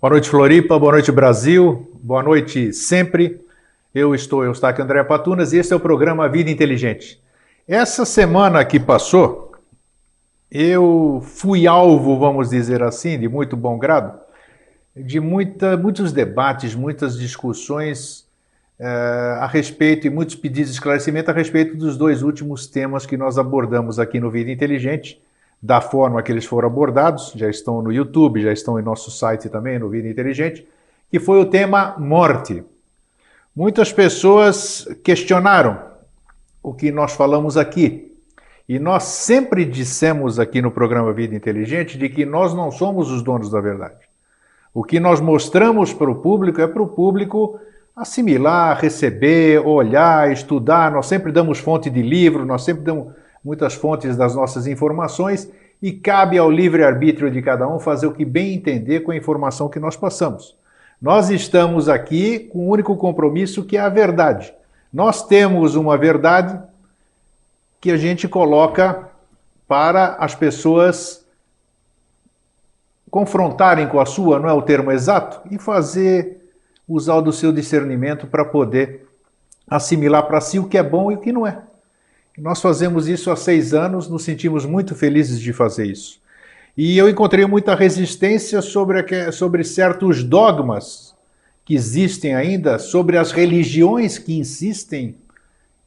Boa noite, Floripa. Boa noite, Brasil. Boa noite sempre. Eu estou aqui, André Patunas, e esse é o programa Vida Inteligente. Essa semana que passou, eu fui alvo, vamos dizer assim, de muito bom grado, de muitos debates, muitas discussões a respeito e muitos pedidos de esclarecimento a respeito dos dois últimos temas que nós abordamos aqui no Vida Inteligente, da forma que eles foram abordados, já estão no YouTube, já estão em nosso site também, no Vida Inteligente, que foi o tema morte. Muitas pessoas questionaram o que nós falamos aqui. E nós sempre dissemos aqui no programa Vida Inteligente de que nós não somos os donos da verdade. O que nós mostramos para o público é para o público assimilar, receber, olhar, estudar. Nós sempre damos fonte de livro, nós sempre damos muitas fontes das nossas informações e cabe ao livre-arbítrio de cada um fazer o que bem entender com a informação que nós passamos. Nós estamos aqui com o único compromisso que é a verdade. Nós temos uma verdade que a gente coloca para as pessoas confrontarem com a sua, não é o termo exato, e usar do seu discernimento para poder assimilar para si o que é bom e o que não é. Nós fazemos isso há 6 anos, nos sentimos muito felizes de fazer isso. E eu encontrei muita resistência sobre certos dogmas que existem ainda, sobre as religiões que insistem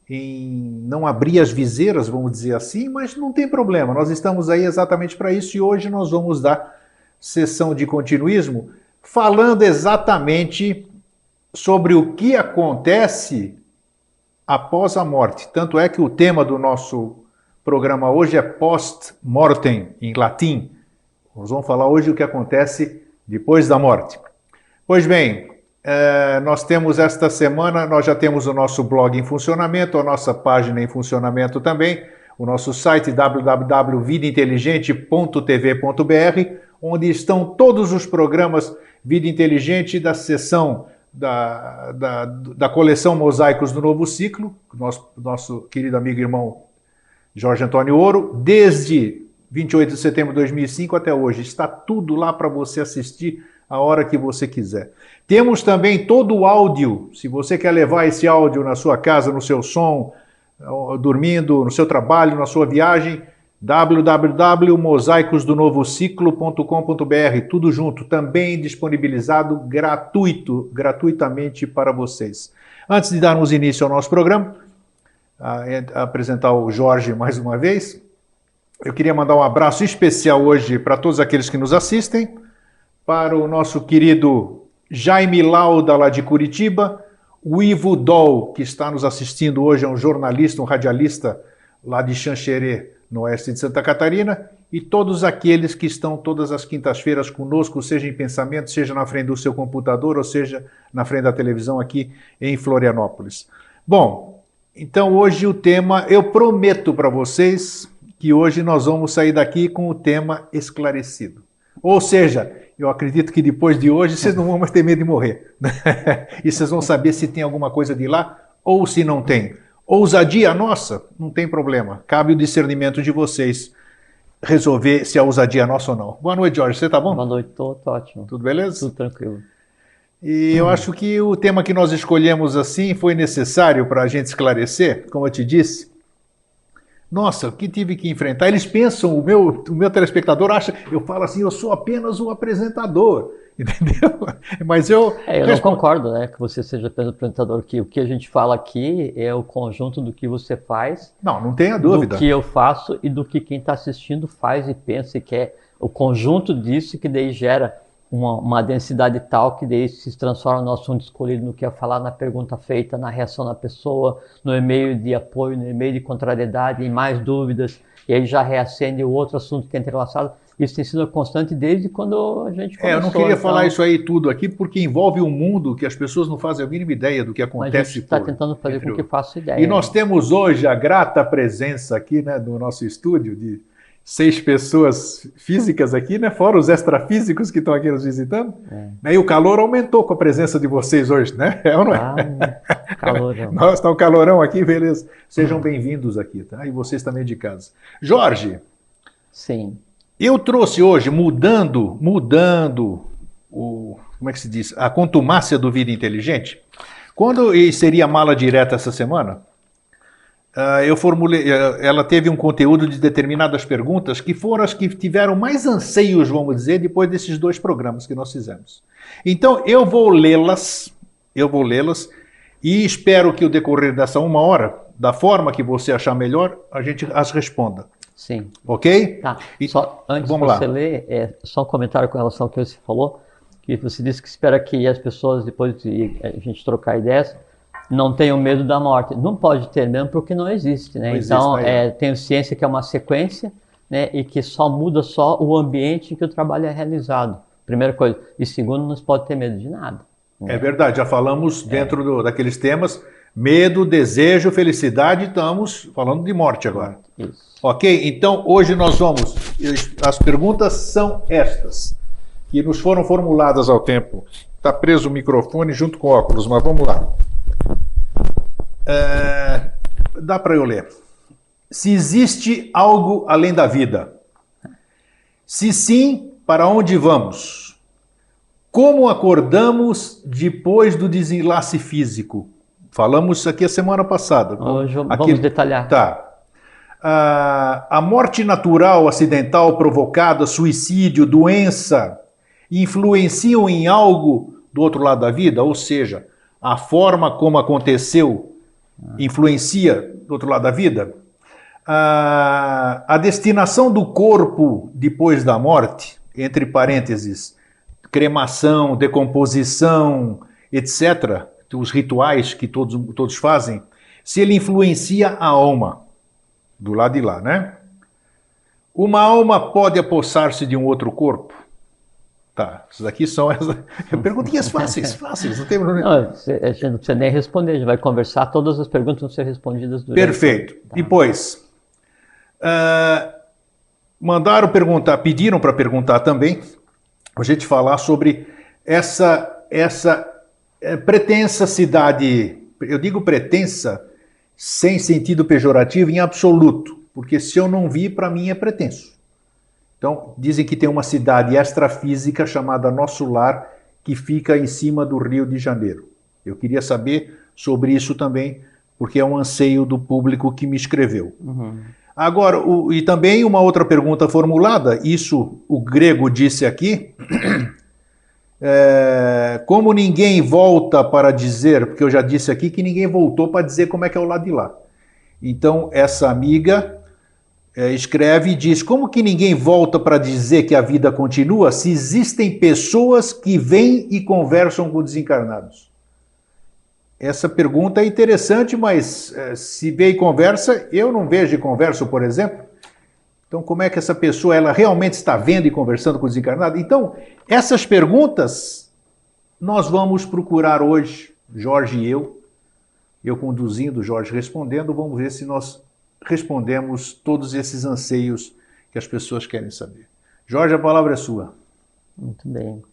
em não abrir as viseiras, vamos dizer assim, mas não tem problema, nós estamos aí exatamente para isso e hoje nós vamos dar sessão de continuismo falando exatamente sobre o que acontece após a morte. Tanto é que o tema do nosso programa hoje é post-mortem, em latim. Nós vamos falar hoje o que acontece depois da morte. Pois bem, nós temos esta semana, nós já temos o nosso blog em funcionamento, a nossa página em funcionamento também, o nosso site www.vidainteligente.tv.br, onde estão todos os programas Vida Inteligente da seção da coleção Mosaicos do Novo Ciclo, nosso querido amigo e irmão Jorge Antônio Ouro, desde 28 de setembro de 2005 até hoje. Está tudo lá para você assistir a hora que você quiser. Temos também todo o áudio, se você quer levar esse áudio na sua casa, no seu som, dormindo, no seu trabalho, na sua viagem, www.mosaicosdonovociclo.com.br, tudo junto, também disponibilizado gratuitamente para vocês. Antes de darmos início ao nosso programa, apresentar o Jorge mais uma vez, eu queria mandar um abraço especial hoje para todos aqueles que nos assistem, para o nosso querido Jaime Lauda, lá de Curitiba, o Ivo Dol, que está nos assistindo hoje, é um jornalista, um radialista lá de Xanxerê, no oeste de Santa Catarina, e todos aqueles que estão todas as quintas-feiras conosco, seja em pensamento, seja na frente do seu computador, ou seja na frente da televisão aqui em Florianópolis. Bom, então hoje o tema, eu prometo para vocês que hoje nós vamos sair daqui com o tema esclarecido. Ou seja, eu acredito que depois de hoje vocês não vão mais ter medo de morrer. E vocês vão saber se tem alguma coisa de lá ou se não tem. Ousadia nossa, não tem problema. Cabe o discernimento de vocês resolver se a ousadia é nossa ou não. Boa noite, Jorge. Você tá bom? Boa noite, tô ótimo. Tudo beleza? Tudo tranquilo. E eu acho que o tema que nós escolhemos assim foi necessário para a gente esclarecer, como eu te disse. Nossa, o que tive que enfrentar? Eles pensam, o meu telespectador acha, eu falo assim, eu sou apenas um apresentador, entendeu? Mas eu não concordo, né, que você seja apenas apresentador, que o que a gente fala aqui é o conjunto do que você faz. Não tenha dúvida. Do que eu faço e do que quem está assistindo faz e pensa e quer. O conjunto disso que daí gera uma densidade tal que daí se transforma no assunto escolhido, no que é falar, na pergunta feita, na reação da pessoa, no e-mail de apoio, no e-mail de contrariedade, em mais dúvidas, e aí já reacende o outro assunto que é entrelaçado. Isso tem sido constante desde quando a gente começou. Eu não queria falar isso aí tudo aqui, porque envolve um mundo que as pessoas não fazem a mínima ideia do que acontece. Mas a gente está tentando fazer com que faça ideia. E nós temos hoje a grata presença aqui, né, do nosso estúdio de 6 pessoas físicas aqui, né? Fora os extrafísicos que estão aqui nos visitando. E o calor aumentou com a presença de vocês hoje, né? É ou não é? Calorão. Nós está um calorão aqui, beleza. Sejam bem-vindos aqui, tá? E vocês também de casa. Jorge. Sim. Eu trouxe hoje, mudando o como é que se diz? A contumácia do Vida Inteligente. Quando seria mala direta essa semana, eu formulei, ela teve um conteúdo de determinadas perguntas que foram as que tiveram mais anseios, vamos dizer, depois desses 2 programas que nós fizemos. Então eu vou lê-las e espero que o decorrer dessa 1 hora, da forma que você achar melhor, a gente as responda. Sim. Ok? Tá. Só, antes de você ler, só um comentário com relação ao que você falou, que você disse que espera que as pessoas, depois de a gente trocar ideias, não tenham medo da morte. Não pode ter mesmo porque não existe, né? Não então, tenho ciência que é uma sequência, né? E que só muda só o ambiente em que o trabalho é realizado. Primeira coisa. E segundo, não se pode ter medo de nada. Né? É verdade, já falamos dentro daqueles temas, medo, desejo, felicidade, estamos falando de morte agora. Isso. Ok? Então, hoje nós vamos... As perguntas são estas, que nos foram formuladas ao tempo. Está preso o microfone junto com o óculos, mas vamos lá. Dá para eu ler. Se existe algo além da vida? Se sim, para onde vamos? Como acordamos depois do desenlace físico? Falamos isso aqui a semana passada. Hoje vamos detalhar. Tá. A morte natural, acidental, provocada, suicídio, doença, influenciam em algo do outro lado da vida? Ou seja, a forma como aconteceu influencia do outro lado da vida? A destinação do corpo depois da morte, entre parênteses, cremação, decomposição, etc., os rituais que todos fazem, se ele influencia a alma, do lado de lá, né? Uma alma pode apossar-se de um outro corpo? Tá, essas aqui são as perguntinhas fáceis, não tem problema. Não, a gente não precisa nem responder, a gente vai conversar, todas as perguntas vão ser respondidas durante. Perfeito. Tá. Depois, pediram para perguntar também, a gente falar sobre essa pretensa cidade, eu digo pretensa, sem sentido pejorativo em absoluto, porque se eu não vi, para mim é pretenso. Então, dizem que tem uma cidade extrafísica chamada Nosso Lar, que fica em cima do Rio de Janeiro. Eu queria saber sobre isso também, porque é um anseio do público que me escreveu. Uhum. Agora, e também uma outra pergunta formulada, isso o grego disse aqui, como ninguém volta para dizer, porque eu já disse aqui que ninguém voltou para dizer como é que é o lado de lá. Então, essa amiga escreve e diz, como que ninguém volta para dizer que a vida continua se existem pessoas que vêm e conversam com desencarnados? Essa pergunta é interessante, mas se vê e conversa, eu não vejo e converso, por exemplo. Então, como é que essa pessoa ela realmente está vendo e conversando com o desencarnado? Então, essas perguntas nós vamos procurar hoje, Jorge e eu conduzindo, Jorge respondendo, vamos ver se nós respondemos todos esses anseios que as pessoas querem saber. Jorge, a palavra é sua. Muito bem.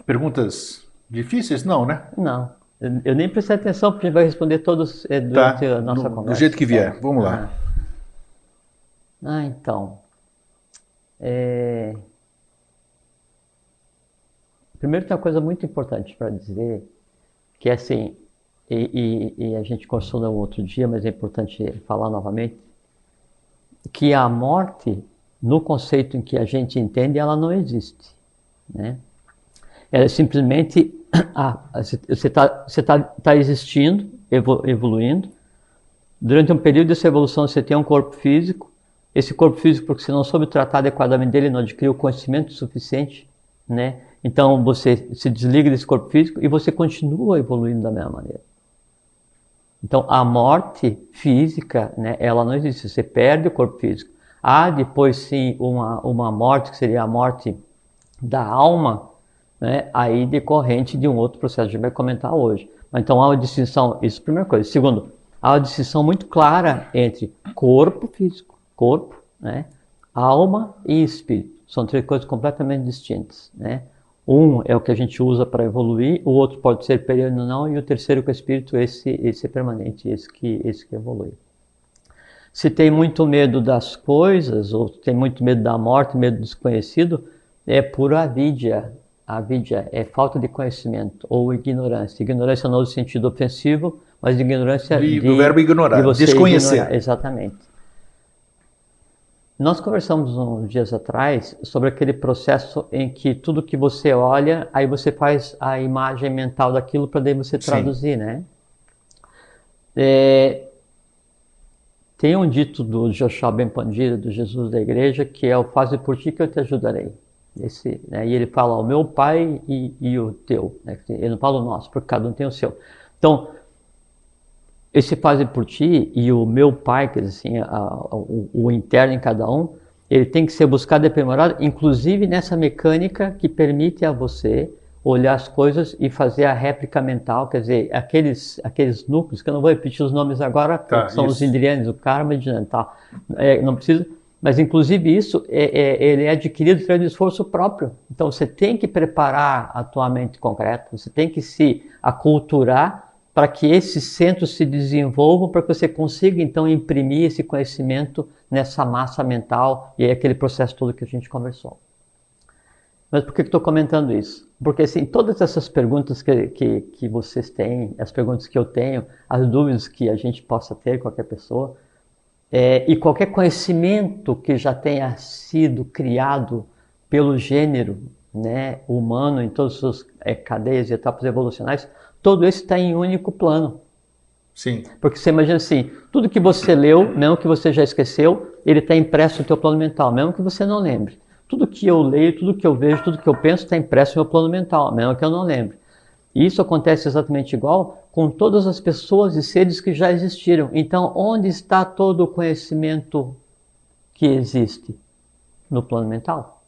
Perguntas difíceis? Não, né? Não. Eu nem prestei atenção, porque a gente vai responder todos durante a nossa conversa. Do jeito que vier. Vamos lá. Então. Primeiro tem uma coisa muito importante para dizer, que é assim, e a gente conversou no outro dia, mas é importante falar novamente, que a morte, no conceito em que a gente entende, ela não existe, né? Ela é simplesmente, você está existindo, evoluindo, durante um período dessa evolução você tem um corpo físico, esse corpo físico, porque você não soube tratar adequadamente dele, não adquiriu conhecimento suficiente, né? Então você se desliga desse corpo físico e você continua evoluindo da mesma maneira. Então a morte física, né, ela não existe, você perde o corpo físico. Há depois sim uma morte, que seria a morte da alma, né, aí decorrente de um outro processo, a gente vai comentar hoje. Mas então há uma distinção, isso é a primeira coisa. Segundo, há uma distinção muito clara entre corpo físico, corpo, né, alma e espírito. São 3 coisas completamente distintas, né? Um é o que a gente usa para evoluir, o outro pode ser período ou não, e o terceiro que é o espírito, esse é permanente, esse que evolui. Se tem muito medo das coisas, ou tem muito medo da morte, medo do desconhecido, é pura avidya, avidya é falta de conhecimento ou ignorância. Ignorância não no sentido ofensivo, mas ignorância do verbo ignorar, de você desconhecer. Ignorar. Exatamente. Nós conversamos uns dias atrás sobre aquele processo em que tudo que você olha, aí você faz a imagem mental daquilo para daí você traduzir, né? Tem um dito do Joshua Ben Pandita, do Jesus da Igreja, que é o faze por ti que eu te ajudarei. E ele fala o meu pai e o teu. Né? Ele não fala o nosso, porque cada um tem o seu. Então, esse faze por ti e o meu pai, quer dizer assim, o interno em cada um, ele tem que ser buscado e aprimorado, inclusive nessa mecânica que permite a você olhar as coisas e fazer a réplica mental, quer dizer, aqueles núcleos, que eu não vou repetir os nomes agora, são os indriyanas, o karma e o tal. Não precisa, mas inclusive isso, ele é adquirido através de esforço próprio. Então você tem que preparar a tua mente concreta, você tem que se aculturar para que esses centros se desenvolvam, para que você consiga então imprimir esse conhecimento nessa massa mental e é aquele processo todo que a gente conversou. Mas por que estou comentando isso? Porque assim, todas essas perguntas que vocês têm, as perguntas que eu tenho, as dúvidas que a gente possa ter, qualquer pessoa, e qualquer conhecimento que já tenha sido criado pelo gênero, né, humano em todas as suas cadeias e etapas evolucionais, todo isso está em único plano. Sim. Porque você imagina assim, tudo que você leu, mesmo que você já esqueceu, ele está impresso no teu plano mental, mesmo que você não lembre. Tudo que eu leio, tudo que eu vejo, tudo que eu penso está impresso no meu plano mental, mesmo que eu não lembre. E isso acontece exatamente igual com todas as pessoas e seres que já existiram. Então, onde está todo o conhecimento que existe? No plano mental.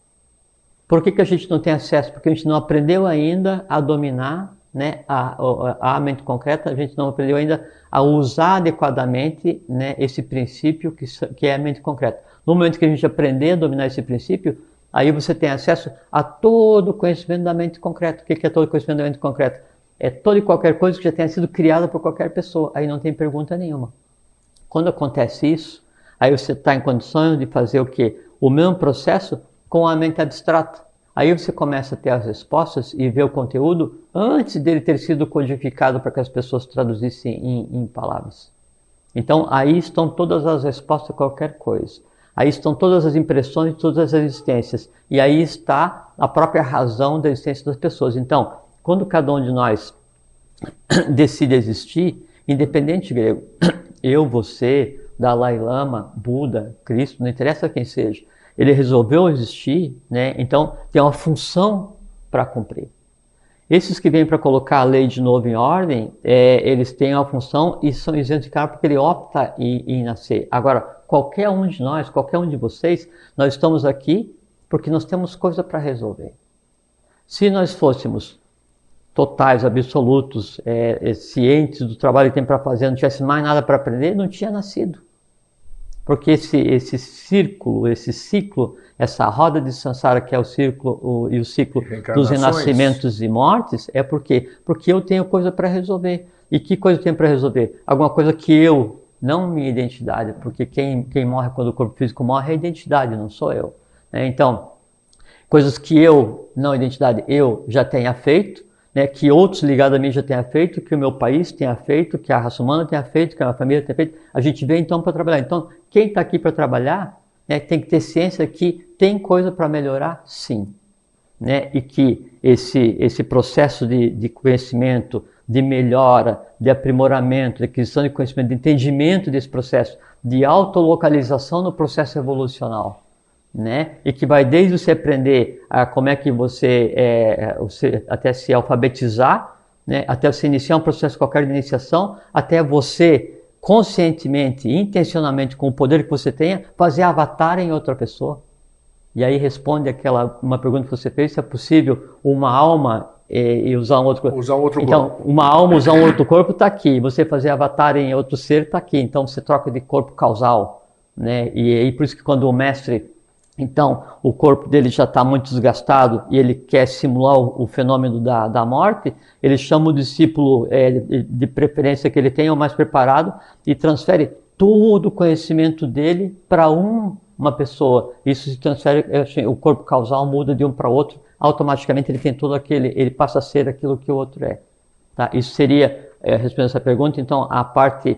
Por que a gente não tem acesso? Porque a gente não aprendeu ainda a dominar, né, a mente concreta, a gente não aprendeu ainda a usar adequadamente, né, esse princípio que é a mente concreta. No momento que a gente aprender a dominar esse princípio, aí você tem acesso a todo o conhecimento da mente concreta. O que é todo o conhecimento da mente concreta? É toda e qualquer coisa que já tenha sido criada por qualquer pessoa. Aí não tem pergunta nenhuma. Quando acontece isso, aí você está em condições de fazer o quê? O mesmo processo com a mente abstrata. Aí você começa a ter as respostas e ver o conteúdo antes dele ter sido codificado para que as pessoas traduzissem em palavras. Então, aí estão todas as respostas a qualquer coisa. Aí estão todas as impressões de todas as existências. E aí está a própria razão da existência das pessoas. Então, quando cada um de nós decide existir, independente grego, eu, você, Dalai Lama, Buda, Cristo, não interessa quem seja, ele resolveu existir, né? Então tem uma função para cumprir. Esses que vêm para colocar a lei de novo em ordem, eles têm uma função e são isentos de karma porque ele opta em nascer. Agora, qualquer um de nós, qualquer um de vocês, nós estamos aqui porque nós temos coisa para resolver. Se nós fôssemos totais, absolutos, cientes do trabalho que tem para fazer, não tivesse mais nada para aprender, não tinha nascido. Porque esse círculo, esse ciclo, essa roda de samsara que é o círculo e o ciclo dos renascimentos e mortes, é por quê? Porque eu tenho coisa para resolver. E que coisa eu tenho para resolver? Alguma coisa que eu, não minha identidade, porque quem morre quando o corpo físico morre é a identidade, não sou eu. Então, coisas que eu, não identidade, eu já tenha feito, né, que outros ligados a mim já tenham feito, que o meu país tenha feito, que a raça humana tenha feito, que a minha família tenha feito, a gente vem então para trabalhar. Então, quem está aqui para trabalhar, né, tem que ter ciência que tem coisa para melhorar, sim. Né, e que esse processo de conhecimento, de melhora, de aprimoramento, de aquisição de conhecimento, de entendimento desse processo, de autolocalização no processo evolucional, né? E que vai desde você aprender como é que você até se alfabetizar, né? Até você iniciar um processo qualquer de iniciação, até você conscientemente, intencionalmente, com o poder que você tenha, fazer avatar em outra pessoa. E aí responde uma pergunta que você fez, se é possível uma alma e usar um outro corpo. Então, uma alma usar um outro corpo está aqui, você fazer avatar em outro ser está aqui, então você troca de corpo causal, né? E aí por isso que quando o mestre, então o corpo dele já está muito desgastado e ele quer simular o fenômeno da morte, ele chama o discípulo de preferência que ele tenha o mais preparado e transfere todo o conhecimento dele para um uma pessoa, isso se transfere, o corpo causal muda de um para outro, automaticamente ele tem todo aquele, ele passa a ser aquilo que o outro é. Tá? Isso seria, respondendo essa pergunta, então a parte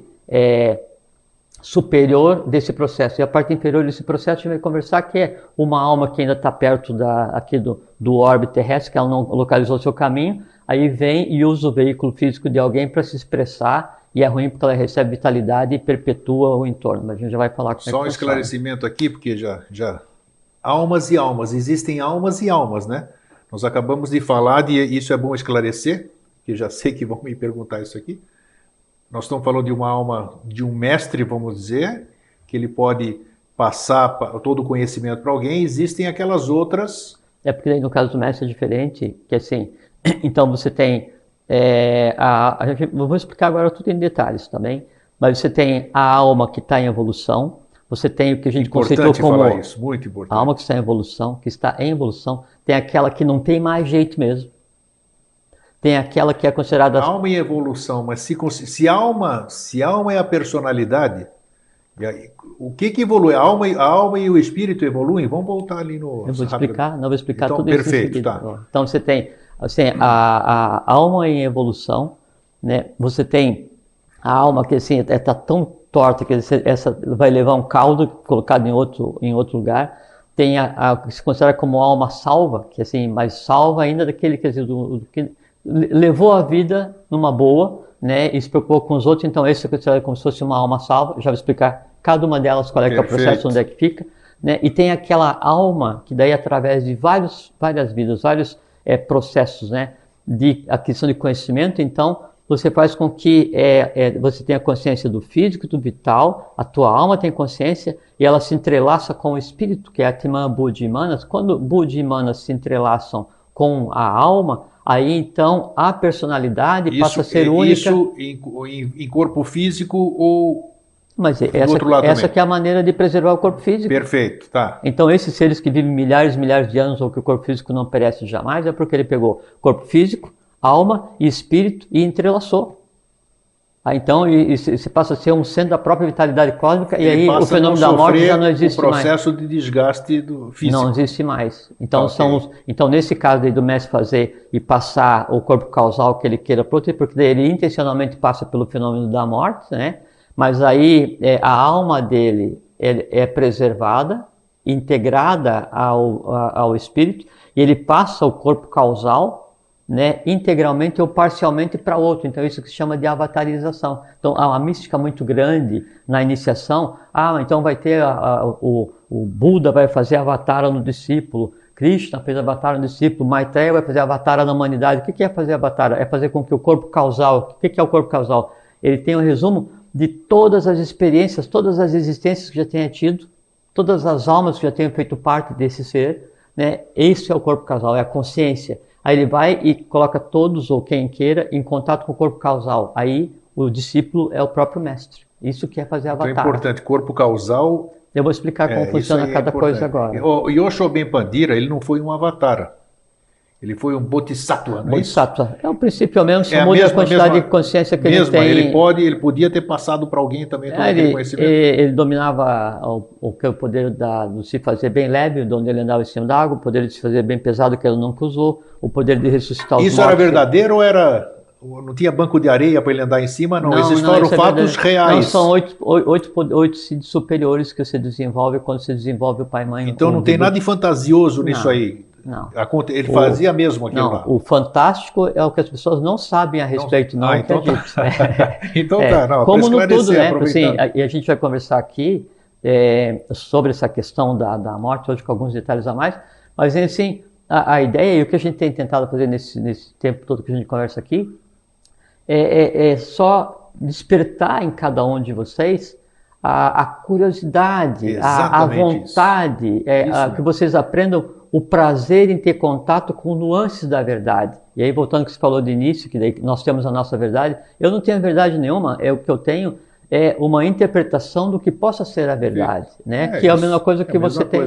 superior desse processo. E a parte inferior desse processo a gente vai conversar que é uma alma que ainda está perto aqui do orbe terrestre, que ela não localizou seu caminho, aí vem e usa o veículo físico de alguém para se expressar, e é ruim porque ela recebe vitalidade e perpetua o entorno. Mas a gente já vai falar com Só um esclarecimento aqui, porque já... Almas e almas, existem almas e almas, né? Nós acabamos de falar, isso é bom esclarecer, que já sei que vão me perguntar isso aqui. Nós estamos falando de uma alma, de um mestre, vamos dizer, que ele pode passar todo o conhecimento para alguém. Existem aquelas outras... É porque no caso do mestre é diferente, que assim, então você tem, eu vou explicar agora tudo em detalhes também, mas você tem a alma que está em evolução, você tem o que a gente conceitou como falar isso, muito importante. A alma que está em evolução, tem aquela que não tem mais jeito mesmo. Tem aquela que é considerada... Alma em evolução, mas se alma é a personalidade, o que evolui? A alma e o espírito evoluem? Vamos voltar ali no... Eu vou explicar, não vou explicar então, tudo perfeito, isso. Perfeito, tá. Então você tem assim, a alma em evolução, né? Você tem a alma que assim, está tão torta que essa vai levar um caldo colocado em outro lugar. Tem a que se considera como alma salva, que assim, mas salva ainda daquele, quer dizer, que levou a vida numa boa, né, e se preocupou com os outros, então esse é considerado como se fosse uma alma salva. Já vou explicar cada uma delas qual é que é o processo, onde é que fica, né, e tem aquela alma que daí através de várias vidas, vários processos, né, de aquisição de conhecimento, então você faz com que você tenha consciência do físico, do vital, a tua alma tem consciência e ela se entrelaça com o espírito, que é Atman, Buddhi e Manas. Quando Buddhi e Manas se entrelaçam com a alma, aí então a personalidade passa a ser única. Isso em corpo físico ou mas do outro lado essa também? Que é a maneira de preservar o corpo físico. Perfeito, tá. Então esses seres que vivem milhares e milhares de anos ou que o corpo físico não perece jamais, é porque ele pegou corpo físico, alma e espírito e entrelaçou. Então você passa a ser um centro da própria vitalidade cósmica e aí o fenômeno da morte já não existe mais. O processo de desgaste do físico. Não existe mais. Então, okay. Então nesse caso aí do mestre fazer e passar o corpo causal que ele queira proteger, porque ele intencionalmente passa pelo fenômeno da morte, né? Mas aí a alma dele é preservada, integrada ao espírito, e ele passa o corpo causal, né, integralmente ou parcialmente para outro. Então isso que se chama de avatarização. Então há uma mística muito grande na iniciação. Então vai ter o Buda vai fazer avatar no discípulo, Krishna fez avatar no discípulo, Maitreya vai fazer avatar na humanidade. O que é fazer avatar? É fazer com que o corpo causal... O que é o corpo causal? Ele tem um resumo de todas as experiências, todas as existências que já tenha tido, todas as almas que já tenham feito parte desse ser, né? Esse é o corpo causal, é a consciência. Aí ele vai e coloca todos, ou quem queira, em contato com o corpo causal. Aí o discípulo é o próprio mestre. Isso que é fazer avatar. Então é importante, corpo causal... Eu vou explicar como funciona cada coisa agora. O Yoshoben Pandira, ele não foi um avatar. Ele foi um bodhisattva, não é isso? Bodhisattva. É o princípio mesmo, só muda a quantidade de consciência que ele tem. Ele podia ter passado para alguém também todo aquele conhecimento. Ele dominava o poder de se fazer bem leve, onde ele andava em cima da água, o poder de se fazer bem pesado, que ele nunca usou, o poder de ressuscitar os mortos. Isso era verdadeiro ou era... Não tinha banco de areia para ele andar em cima? Não, esses foram fatos reais. Não, são oito superiores que você desenvolve quando você desenvolve o pai e mãe. Então não tem nada de fantasioso nisso aí? Não. Ele fazia mesmo aquilo lá? O fantástico é o que as pessoas não sabem a respeito, então tá. Então tá, não, como no tudo, né? Assim, e a gente vai conversar aqui sobre essa questão da morte, hoje com alguns detalhes a mais, mas assim, a ideia e o que a gente tem tentado fazer nesse tempo todo que a gente conversa aqui é só despertar em cada um de vocês a curiosidade, a vontade, que vocês aprendam o prazer em ter contato com nuances da verdade. E aí, voltando ao que você falou de início, que daí nós temos a nossa verdade, eu não tenho verdade nenhuma, o que eu tenho é uma interpretação do que possa ser a verdade, né? Que é a mesma coisa que você tem.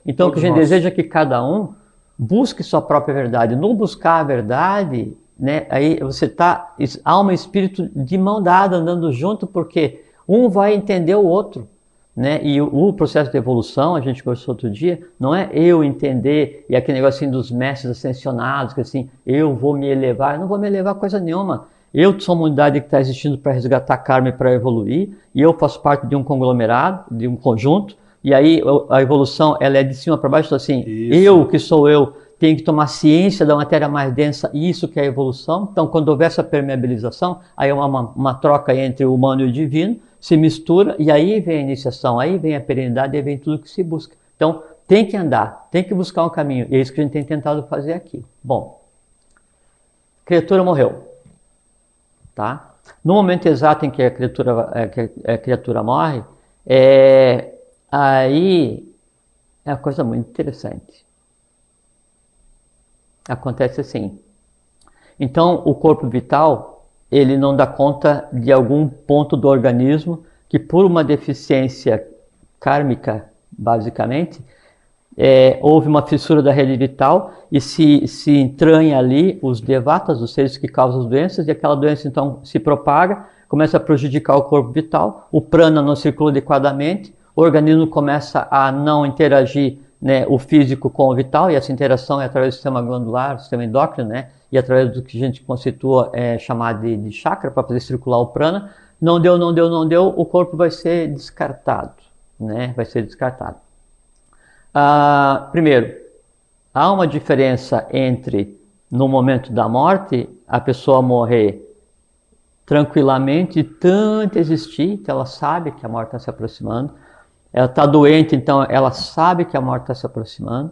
Então, o que a gente deseja é que cada um busque sua própria verdade. No buscar a verdade, né, aí você está, alma e espírito de mão dada, andando junto, porque um vai entender o outro. né? E o processo de evolução, a gente conversou outro dia, não é eu entender, e aquele negocinho dos mestres ascensionados, que assim, eu vou me elevar, eu não vou me elevar coisa nenhuma. Eu sou uma unidade que está existindo para resgatar karma e para evoluir, e eu faço parte de um conglomerado, de um conjunto, e aí a evolução ela é de cima para baixo, então assim, eu que sou eu, tenho que tomar ciência da matéria mais densa, e isso que é a evolução. Então, quando houver essa permeabilização, aí é uma troca entre o humano e o divino, se mistura, e aí vem a iniciação, aí vem a perenidade, aí vem tudo que se busca. Então, tem que andar, tem que buscar um caminho, e é isso que a gente tem tentado fazer aqui. Bom, a criatura morreu, tá? No momento exato em que a criatura morre, aí é uma coisa muito interessante. Acontece assim. Então, o corpo vital, ele não dá conta de algum ponto do organismo que, por uma deficiência kármica, basicamente, houve uma fissura da rede vital e se entranha ali os devatas, os seres que causam as doenças, e aquela doença, então, se propaga, começa a prejudicar o corpo vital, o prana não circula adequadamente, o organismo começa a não interagir, né, o físico com o vital, e essa interação é através do sistema glandular, do sistema endócrino, né, e através do que a gente conceitua chamar de chakra, para fazer circular o prana. Não deu, o corpo vai ser descartado, né, vai ser descartado. Primeiro, há uma diferença entre, no momento da morte, a pessoa morrer tranquilamente, tanto existir, que ela sabe que a morte está se aproximando. Ela está doente, então ela sabe que a morte está se aproximando,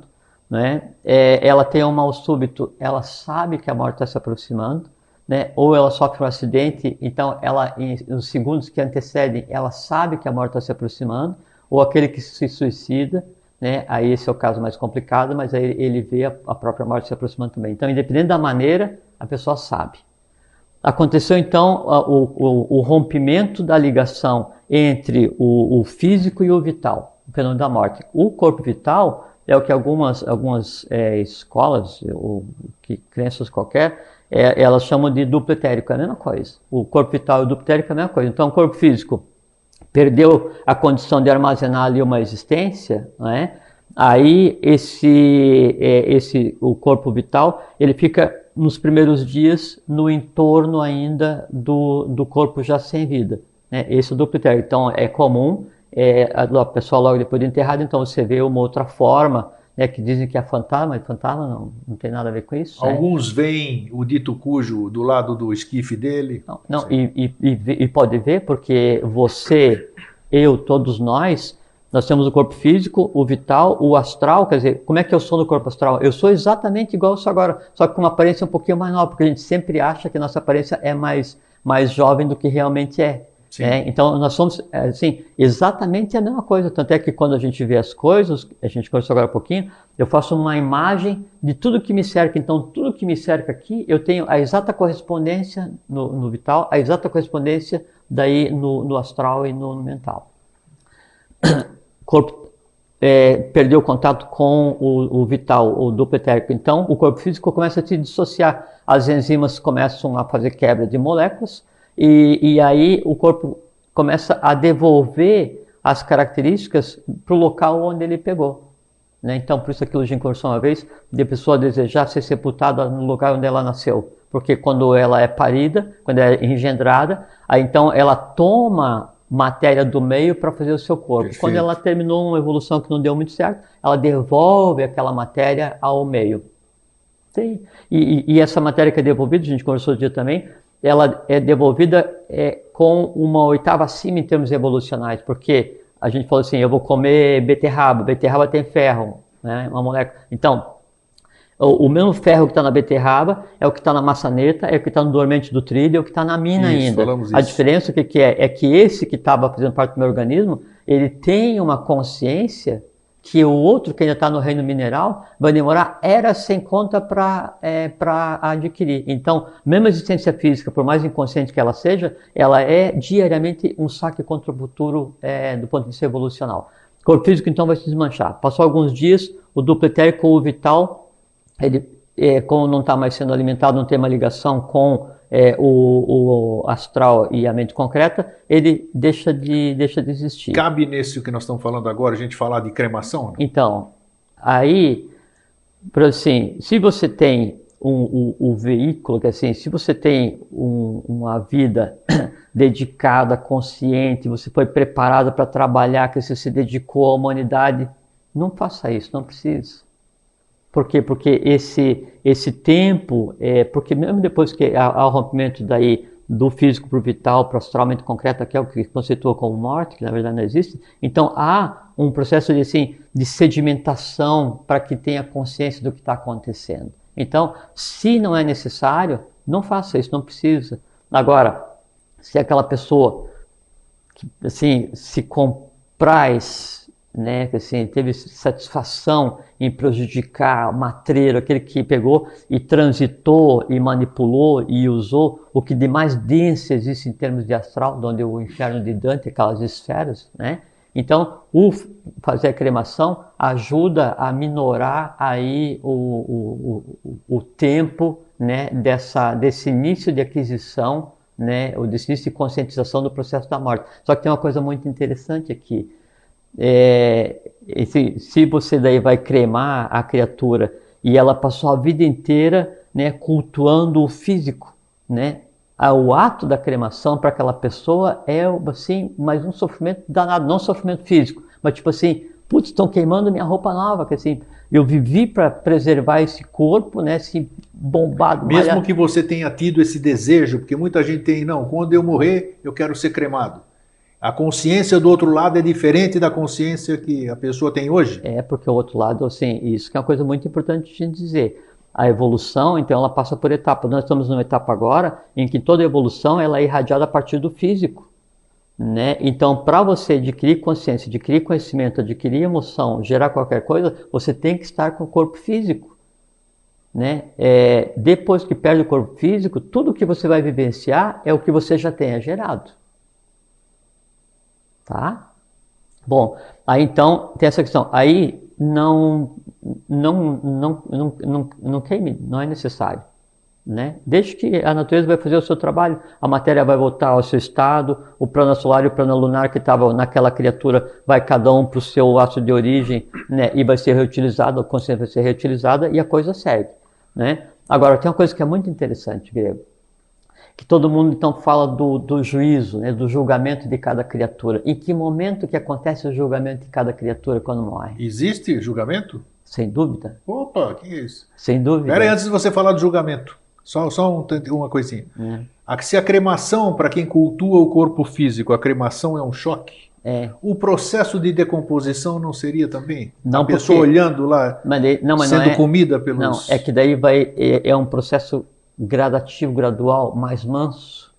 né? Ela tem um mal súbito, ela sabe que a morte está se aproximando, né? Ou ela sofre um acidente, então ela, nos segundos que antecedem, ela sabe que a morte está se aproximando, ou aquele que se suicida, né? Aí esse é o caso mais complicado, mas aí ele vê a própria morte se aproximando também. Então, independente da maneira, a pessoa sabe. Aconteceu então o rompimento da ligação entre o físico e o vital, o fenômeno da morte. O corpo vital é o que algumas escolas, ou que crenças qualquer, elas chamam de duplo etérico, é a mesma coisa. O corpo vital e o duplo etérico é a mesma coisa. Então o corpo físico perdeu a condição de armazenar ali uma existência, né? Aí o corpo vital, ele fica nos primeiros dias no entorno ainda do corpo já sem vida, né? Esse é o duplo etérico. Então é comum, a pessoa logo depois de enterrada, então você vê uma outra forma, né, que dizem que é fantasma, mas fantasma não tem nada a ver com isso. Alguns veem o dito cujo do lado do esquife dele. Não, e pode ver, porque você, eu, todos nós temos o corpo físico, o vital, o astral. Quer dizer, como é que eu sou no corpo astral? Eu sou exatamente igual eu sou agora, só que com uma aparência um pouquinho mais nova, porque a gente sempre acha que a nossa aparência é mais jovem do que realmente é. Então nós somos assim, exatamente a mesma coisa. Tanto é que quando a gente vê as coisas, a gente conversou agora um pouquinho, eu faço uma imagem de tudo que me cerca. Então tudo que me cerca aqui, eu tenho a exata correspondência no vital, a exata correspondência daí no astral e no mental. O corpo perdeu o contato com o vital, o duplo etérico. Então o corpo físico começa a se dissociar, as enzimas começam a fazer quebra de moléculas, e aí o corpo começa a devolver as características para o local onde ele pegou, né? Então, por isso aquilo a gente conversou uma vez, de a pessoa desejar ser sepultada no lugar onde ela nasceu. Porque quando ela é parida, quando é engendrada, aí então ela toma matéria do meio para fazer o seu corpo. Perfeito. Quando ela terminou uma evolução que não deu muito certo, ela devolve aquela matéria ao meio. Sim. E essa matéria que é devolvida, a gente conversou outro dia também, ela é devolvida com uma oitava acima em termos evolucionais, porque a gente falou assim, eu vou comer beterraba tem ferro, né, uma molécula. Então, o mesmo ferro que está na beterraba é o que está na maçaneta, é o que está no dormente do trilho, é o que está na mina ainda. A diferença, o que é? É que esse que estava fazendo parte do meu organismo, ele tem uma consciência que o outro que ainda está no reino mineral vai demorar eras sem conta para adquirir. Então, mesmo a existência física, por mais inconsciente que ela seja, ela é diariamente um saque contra o futuro do ponto de vista evolucional. O corpo físico, então, vai se desmanchar. Passou alguns dias, o duplo etérico ou o vital, ele, como não está mais sendo alimentado, não tem uma ligação com o astral e a mente concreta, ele deixa de existir. Cabe nesse que nós estamos falando agora, a gente falar de cremação? Né? Então, aí, assim, se você tem o veículo, que assim, se você tem uma vida dedicada, consciente, você foi preparado para trabalhar, que você se dedicou à humanidade, não faça isso, não precisa. Por quê? Porque esse tempo, porque mesmo depois que há o rompimento daí do físico para o vital, para o astral, mente concreta, que é o que conceitua como morte, que na verdade não existe, então há um processo de sedimentação para que tenha consciência do que está acontecendo. Então, se não é necessário, não faça isso, não precisa. Agora, se aquela pessoa que assim, se compraz, né, que assim, teve satisfação em prejudicar o matreiro, aquele que pegou e transitou e manipulou e usou o que de mais denso existe em termos de astral, onde o inferno de Dante, aquelas esferas, né? Então, fazer a cremação ajuda a minorar aí o tempo, né, desse início de aquisição, né, ou desse início de conscientização do processo da morte. Só que tem uma coisa muito interessante aqui. Se você daí vai cremar a criatura e ela passou a vida inteira, né, cultuando o físico, né, o ato da cremação para aquela pessoa é assim, mais um sofrimento danado, não sofrimento físico, mas tipo assim, putz, estão queimando minha roupa nova, que assim, eu vivi para preservar esse corpo, né, esse bombado. Mesmo que você tenha tido esse desejo, porque muita gente tem, não, quando eu morrer, eu quero ser cremado. A consciência do outro lado é diferente da consciência que a pessoa tem hoje? Porque o outro lado, assim, isso que é uma coisa muito importante de dizer. A evolução, então, ela passa por etapas. Nós estamos numa etapa agora em que toda evolução ela é irradiada a partir do físico, né? Então, para você adquirir consciência, adquirir conhecimento, adquirir emoção, gerar qualquer coisa, você tem que estar com o corpo físico, né? Depois que perde o corpo físico, tudo que você vai vivenciar é o que você já tenha gerado. Tá? Bom, aí então tem essa questão. Aí não queime, não é necessário, né? Desde que a natureza vai fazer o seu trabalho, a matéria vai voltar ao seu estado, o plano solar e o plano lunar que estava naquela criatura vai cada um para o seu astro de origem, né? E vai ser reutilizado, a consciência vai ser reutilizada e a coisa segue, né? Agora, tem uma coisa que é muito interessante, Grego, que todo mundo então fala do juízo, né, do julgamento de cada criatura. Em que momento que acontece o julgamento de cada criatura quando morre? Existe julgamento? Sem dúvida. Opa, que é isso? Sem dúvida. Pera aí, antes de você falar do julgamento, só uma coisinha. Se a cremação, para quem cultua o corpo físico, a cremação é um choque, o processo de decomposição não seria também? Não, a pessoa olhando lá, sendo comida pelos... Não, é que daí é um processo gradativo, gradual, mais manso,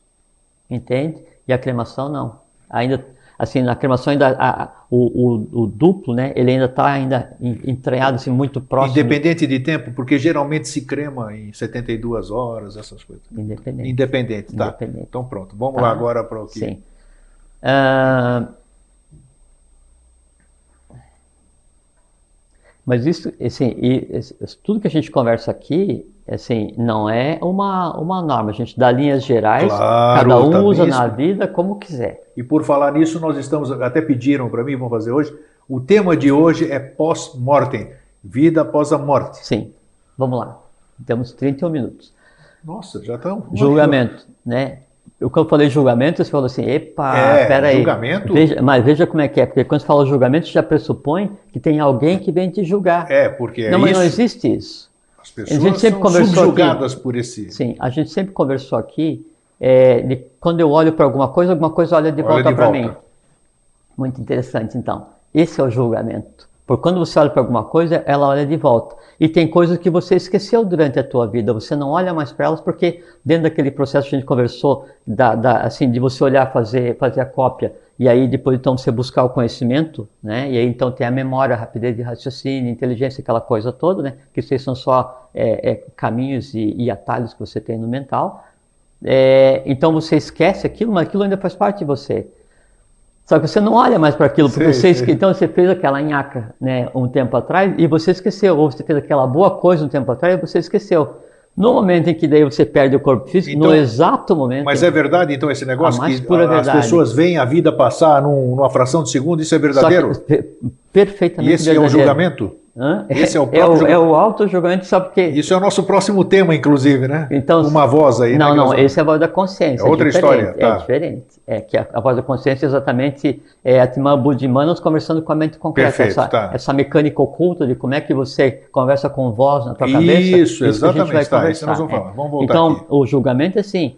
entende? E a cremação não. Ainda, assim, na cremação ainda o duplo, né? Ele ainda está entranhado, assim, muito próximo. Independente de tempo, porque geralmente se crema em 72 horas, essas coisas. Independente, tá. Independente. Então pronto, vamos lá agora para o que... Sim. Mas isso, assim, tudo que a gente conversa aqui, assim, não é uma norma. A gente dá linhas gerais, claro, cada um usa na vida como quiser. E por falar nisso, nós estamos, até pediram para mim, vamos fazer hoje, o tema de hoje é pós-mortem, vida após a morte. Sim, vamos lá. Temos 31 minutos. Nossa, já estão... Julgamento, né? Quando eu falei julgamento, você falou assim, peraí. Julgamento? Mas veja como é que é, porque quando você fala julgamento, você já pressupõe que tem alguém que vem te julgar. Porque não, mas não existe isso. As pessoas são subjugadas por esse... Sim, a gente sempre conversou aqui, quando eu olho para alguma coisa olha de volta para mim. Muito interessante, então. Esse é o julgamento. Porque quando você olha para alguma coisa, ela olha de volta. E tem coisas que você esqueceu durante a tua vida, você não olha mais para elas, porque dentro daquele processo que a gente conversou, assim, de você olhar, fazer a cópia, e aí depois então você buscar o conhecimento, né? E aí então tem a memória, a rapidez de raciocínio, inteligência, aquela coisa toda, né? Que isso aí são só caminhos e atalhos que você tem no mental. Então você esquece aquilo, mas aquilo ainda faz parte de você. Só que você não olha mais para aquilo, porque então você fez aquela nhaca, né, um tempo atrás e você esqueceu, ou você fez aquela boa coisa um tempo atrás e você esqueceu. No momento em que daí você perde o corpo físico, Então, no exato momento... Mas é verdade, então, esse negócio A mais que pura as verdade. pessoas veem a vida passar numa fração de segundo, isso é Só verdadeiro? que, perfeitamente E esse verdadeiro. é o julgamento? Hã? Esse é o próprio julgamento? É o auto-julgamento, sabe por quê? Isso é o nosso próximo tema, inclusive, né? Então, Uma voz aí, não, né? não, esse é a voz da consciência. É outra diferente, história, tá. É diferente. É que a voz da consciência exatamente é a Atman Buddhimanos conversando com a mente concreta. Perfeito, Essa mecânica oculta de como é que você conversa com voz na tua Isso, cabeça. Isso exatamente, que a gente vai tá, conversar. isso nós vamos falar. Vamos voltar então, aqui. o julgamento é assim.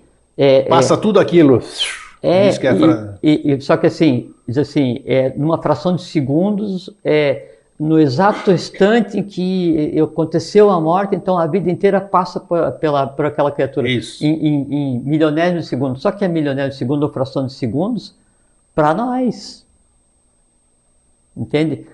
Passa tudo aquilo. Diz que Só que assim, diz assim, numa fração de segundos, no exato instante em que aconteceu a morte, então a vida inteira passa por aquela criatura. Isso. Em milionésimos de segundo. Só que é milionésimo de segundo ou fração de segundos para nós. Entende?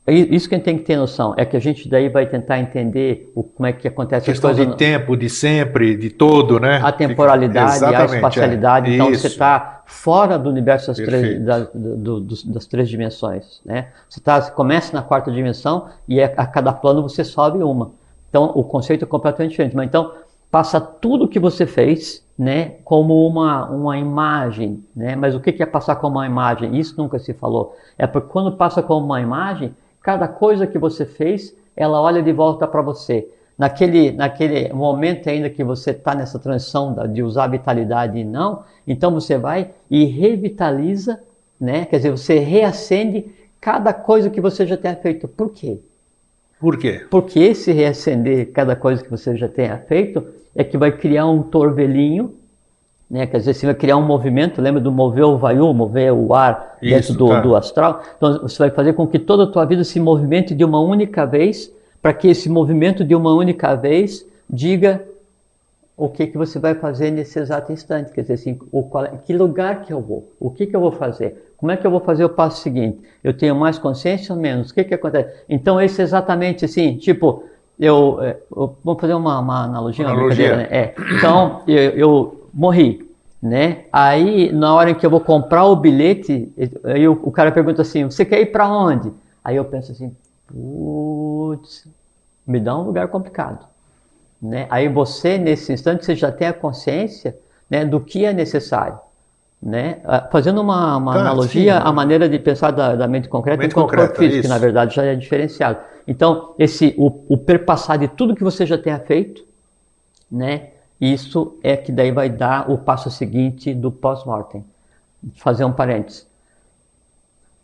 Isso que a gente tem que ter noção. É que a gente daí vai tentar entender como é que acontece as coisas. Questão de tempo, de sempre, de todo, né? A temporalidade, a espacialidade. Então Isso. você está fora do universo das três dimensões. Né? Você começa na quarta dimensão e a cada plano você sobe uma. Então o conceito é completamente diferente. Mas então passa tudo o que você fez, né, como uma imagem. Né? Mas o que é passar como uma imagem? Isso nunca se falou. É porque quando passa como uma imagem, cada coisa que você fez, ela olha de volta para você. Naquele momento ainda que você está nessa transição de usar vitalidade e não, então você vai e revitaliza, né? Quer dizer, você reacende cada coisa que você já tenha feito. Por quê? Por quê? Porque esse reacender cada coisa que você já tenha feito é que vai criar um torvelinho, né? Quer dizer, você vai criar um movimento, lembra do mover o vayu, mover o ar dentro do astral? Então você vai fazer com que toda a tua vida se movimente de uma única vez, para que esse movimento de uma única vez diga o que você vai fazer nesse exato instante. Quer dizer, assim, que lugar que eu vou? O que eu vou fazer? Como é que eu vou fazer o passo seguinte? Eu tenho mais consciência ou menos? O que acontece? Então esse é exatamente assim, tipo, vamos fazer uma analogia, uma brincadeira, né? Então, eu morri, né? Aí, na hora em que eu vou comprar o bilhete, aí o cara pergunta assim, você quer ir para onde? Aí eu penso assim, putz, me dá um lugar complicado, né? Aí você, nesse instante, você já tem a consciência, né, do que é necessário, né? Fazendo uma analogia, sim, a maneira de pensar da mente concreta com o corpo físico, que na verdade já é diferenciado. Então, o perpassar de tudo que você já tenha feito, né? Isso é que daí vai dar o passo seguinte do pós-mortem. Fazer um parênteses.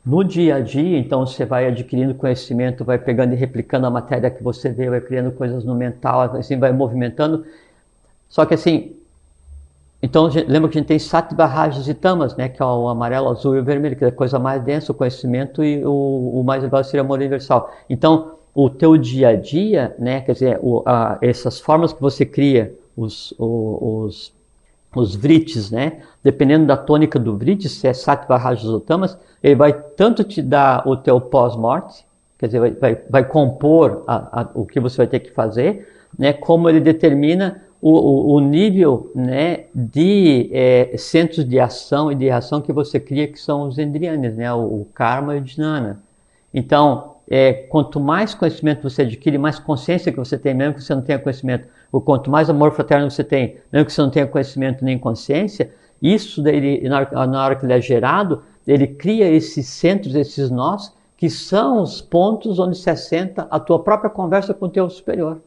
No dia a dia, então, você vai adquirindo conhecimento, vai pegando e replicando a matéria que você vê, vai criando coisas no mental, assim, vai movimentando. Só que assim, então, lembra que a gente tem Sattva, Rajas e Tamas, né? Que é o amarelo, azul e o vermelho, que é a coisa mais densa, o conhecimento, e o mais elevado seria o amor universal. Então, o teu dia a dia, né? Quer dizer, essas formas que você cria, os vritis, né? Dependendo da tônica do vriti, se é Sattva, Rajas ou Tamas, ele vai tanto te dar o teu pós-morte, quer dizer, vai compor o que você vai ter que fazer, né? Como ele determina o nível, né, de centros de ação e de reação que você cria, que são os endriyanas, né? O karma e o jnana. Então, quanto mais conhecimento você adquire, mais consciência que você tem, mesmo que você não tenha conhecimento, ou quanto mais amor fraterno você tem, mesmo que você não tenha conhecimento nem consciência, isso daí, na hora que ele é gerado, ele cria esses centros, esses nós, que são os pontos onde se assenta a tua própria conversa com o teu superior,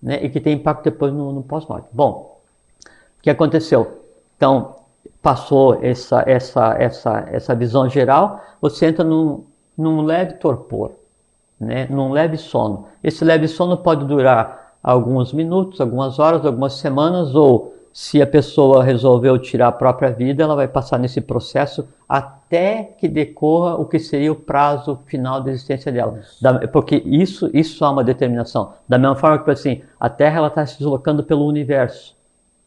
né? E que tem impacto depois no pós-morte. Bom, o que aconteceu? Então, passou essa visão geral, você entra num leve torpor, né? Num leve sono. Esse leve sono pode durar alguns minutos, algumas horas, algumas semanas, ou se a pessoa resolveu tirar a própria vida, ela vai passar nesse processo até que decorra o que seria o prazo final da existência dela. Porque isso é uma determinação. Da mesma forma que assim, a Terra está se deslocando pelo universo,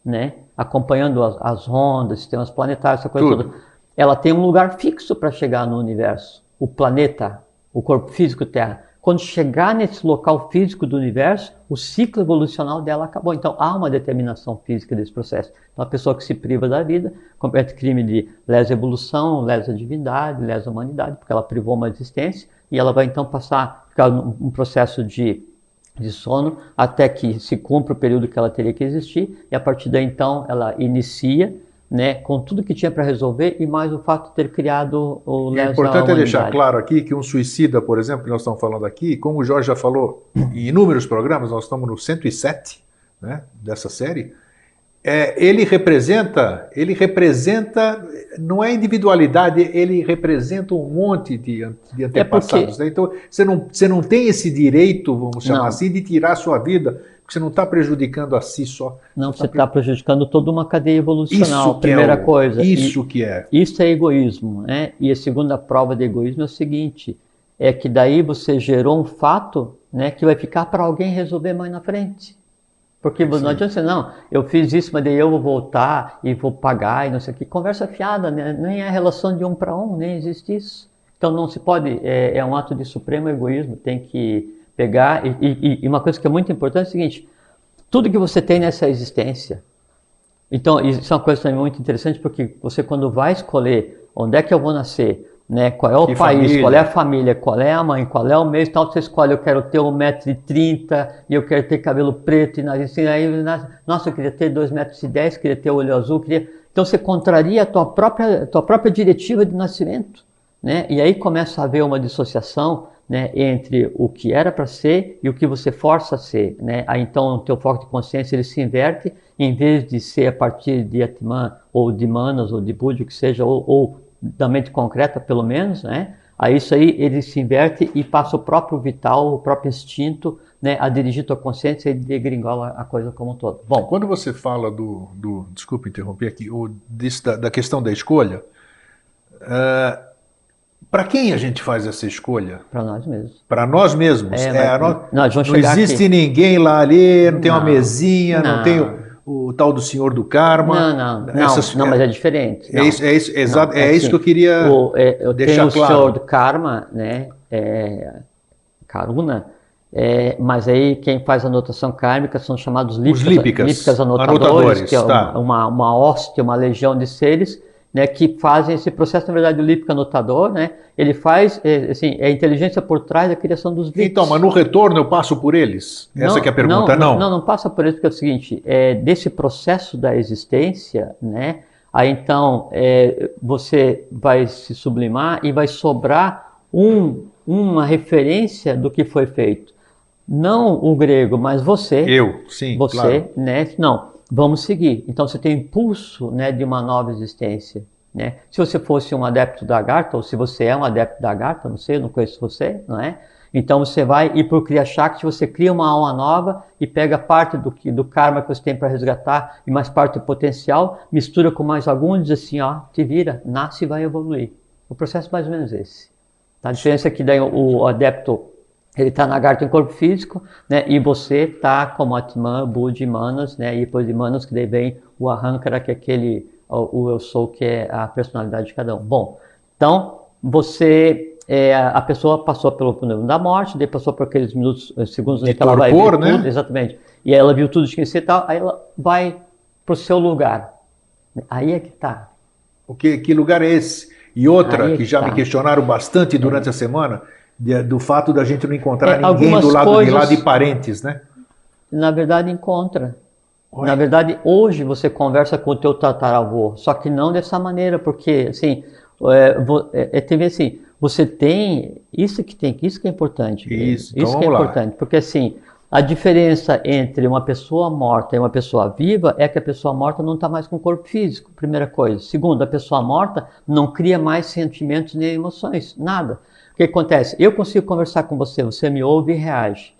né? Acompanhando as ondas, sistemas planetários, essa coisa toda. Ela tem um lugar fixo para chegar no universo. O planeta, o corpo físico Terra. Quando chegar nesse local físico do universo, o ciclo evolucional dela acabou. Então, há uma determinação física desse processo. Então, a pessoa que se priva da vida comete crime de lesa evolução, lesa divindade, lesa humanidade, porque ela privou uma existência, e ela vai então ficar num processo de de sono até que se cumpra o período que ela teria que existir, e a partir daí então ela inicia, né, com tudo que tinha para resolver e mais o fato de ter criado o É lesa à importante deixar humanidade. claro aqui que um suicida, por exemplo, que nós estamos falando aqui, como o Jorge já falou em inúmeros programas, nós estamos no 107, né, dessa série, ele representa, não é individualidade, ele representa um monte de antepassados. Né? Então, você não tem esse direito, vamos chamar assim, de tirar a sua vida, porque você não está prejudicando a si só. Não, você está prejudicando toda uma cadeia evolucional, isso primeira coisa. Isso que é. Isso é egoísmo, né? E a segunda prova de egoísmo é o seguinte, é que daí você gerou um fato, né, que vai ficar para alguém resolver mais na frente. Porque não adianta você, não, eu fiz isso, mas daí eu vou voltar e vou pagar e não sei o que. Conversa fiada, né? Nem é relação de um para um, nem existe isso. Então não se pode, é um ato de supremo egoísmo, tem que pegar. E uma coisa que é muito importante é o seguinte, tudo que você tem nessa existência, então isso é uma coisa também muito interessante, porque você quando vai escolher onde é que eu vou nascer, né? Qual é o país, família. Qual é a família, qual é a mãe, qual é o mês, tal, você escolhe, eu quero ter 1,30 m e eu quero ter cabelo preto, e assim, aí, nossa, eu queria ter 2,10 m, queria ter olho azul, queria... Então você contraria a tua própria diretiva de nascimento, né? E aí começa a haver uma dissociação, né, entre o que era para ser e o que você força a ser, né? Aí então o teu foco de consciência ele se inverte, em vez de ser a partir de Atman, ou de Manas, ou de Buddha, o que seja, ou da mente concreta, pelo menos, né? Aí isso aí ele se inverte e passa o próprio vital, o próprio instinto, né, a dirigir tua consciência e degringola a coisa como um todo. Bom, quando você fala desculpa interromper aqui, da questão da escolha, para quem a gente faz essa escolha? Para nós mesmos. Para nós mesmos. Não existe aqui. Ninguém lá ali, não tem uma mesinha, não tem o tal do senhor do karma. Não, mas é diferente. É isso que eu queria deixar claro. Tem o senhor do karma, né, Karuna, mas aí quem faz a anotação kármica são chamados lípicas anotadores, que é uma hoste, uma legião de seres, né, que fazem esse processo. Na verdade, o lípico anotador, né, ele faz, assim, é a inteligência por trás da criação dos lípicos. Então, mas no retorno eu passo por eles? Essa que é a pergunta, não? Não passa por eles, porque é o seguinte, desse processo da existência, né, aí então você vai se sublimar e vai sobrar uma referência do que foi feito. Não o grego, mas você. Sim, você, claro. Né, não. Vamos seguir. Então você tem impulso, né, de uma nova existência, né? Se você fosse um adepto da Agartha, ou se você é um adepto da Agartha, não sei, eu não conheço você, não é? Então você vai e por Kriya Shakti você cria uma alma nova e pega parte do karma que você tem para resgatar e mais parte do potencial, mistura com mais algum e diz assim, ó, te vira, nasce e vai evoluir. O processo é mais ou menos esse. Tá? A diferença é que daí o adepto ele está na Agartha em corpo físico, né? E você está como Atman, Buddha e Manas, né? E depois de Manas que daí vem o Ahankara, que é o eu sou, que é a personalidade de cada um. Bom, então você, a pessoa passou pelo mundo da morte, daí passou por aqueles segundos de que ela vai ver né? tudo, exatamente. E aí ela viu tudo de que e tal, aí ela vai para o seu lugar. Aí é que está. Que lugar é esse? E outra que já me questionaram bastante durante a semana, do fato da gente não encontrar ninguém do lado de lá de parentes, né? Na verdade, encontra. Oi? Na verdade, hoje você conversa com o teu tataravô, só que não dessa maneira, porque, assim, assim, você tem, isso que é importante. Isso que é importante, porque, assim, a diferença entre uma pessoa morta e uma pessoa viva é que a pessoa morta não está mais com o corpo físico, primeira coisa. Segundo, a pessoa morta não cria mais sentimentos nem emoções, nada. O que acontece? Eu consigo conversar com você, você me ouve e reage,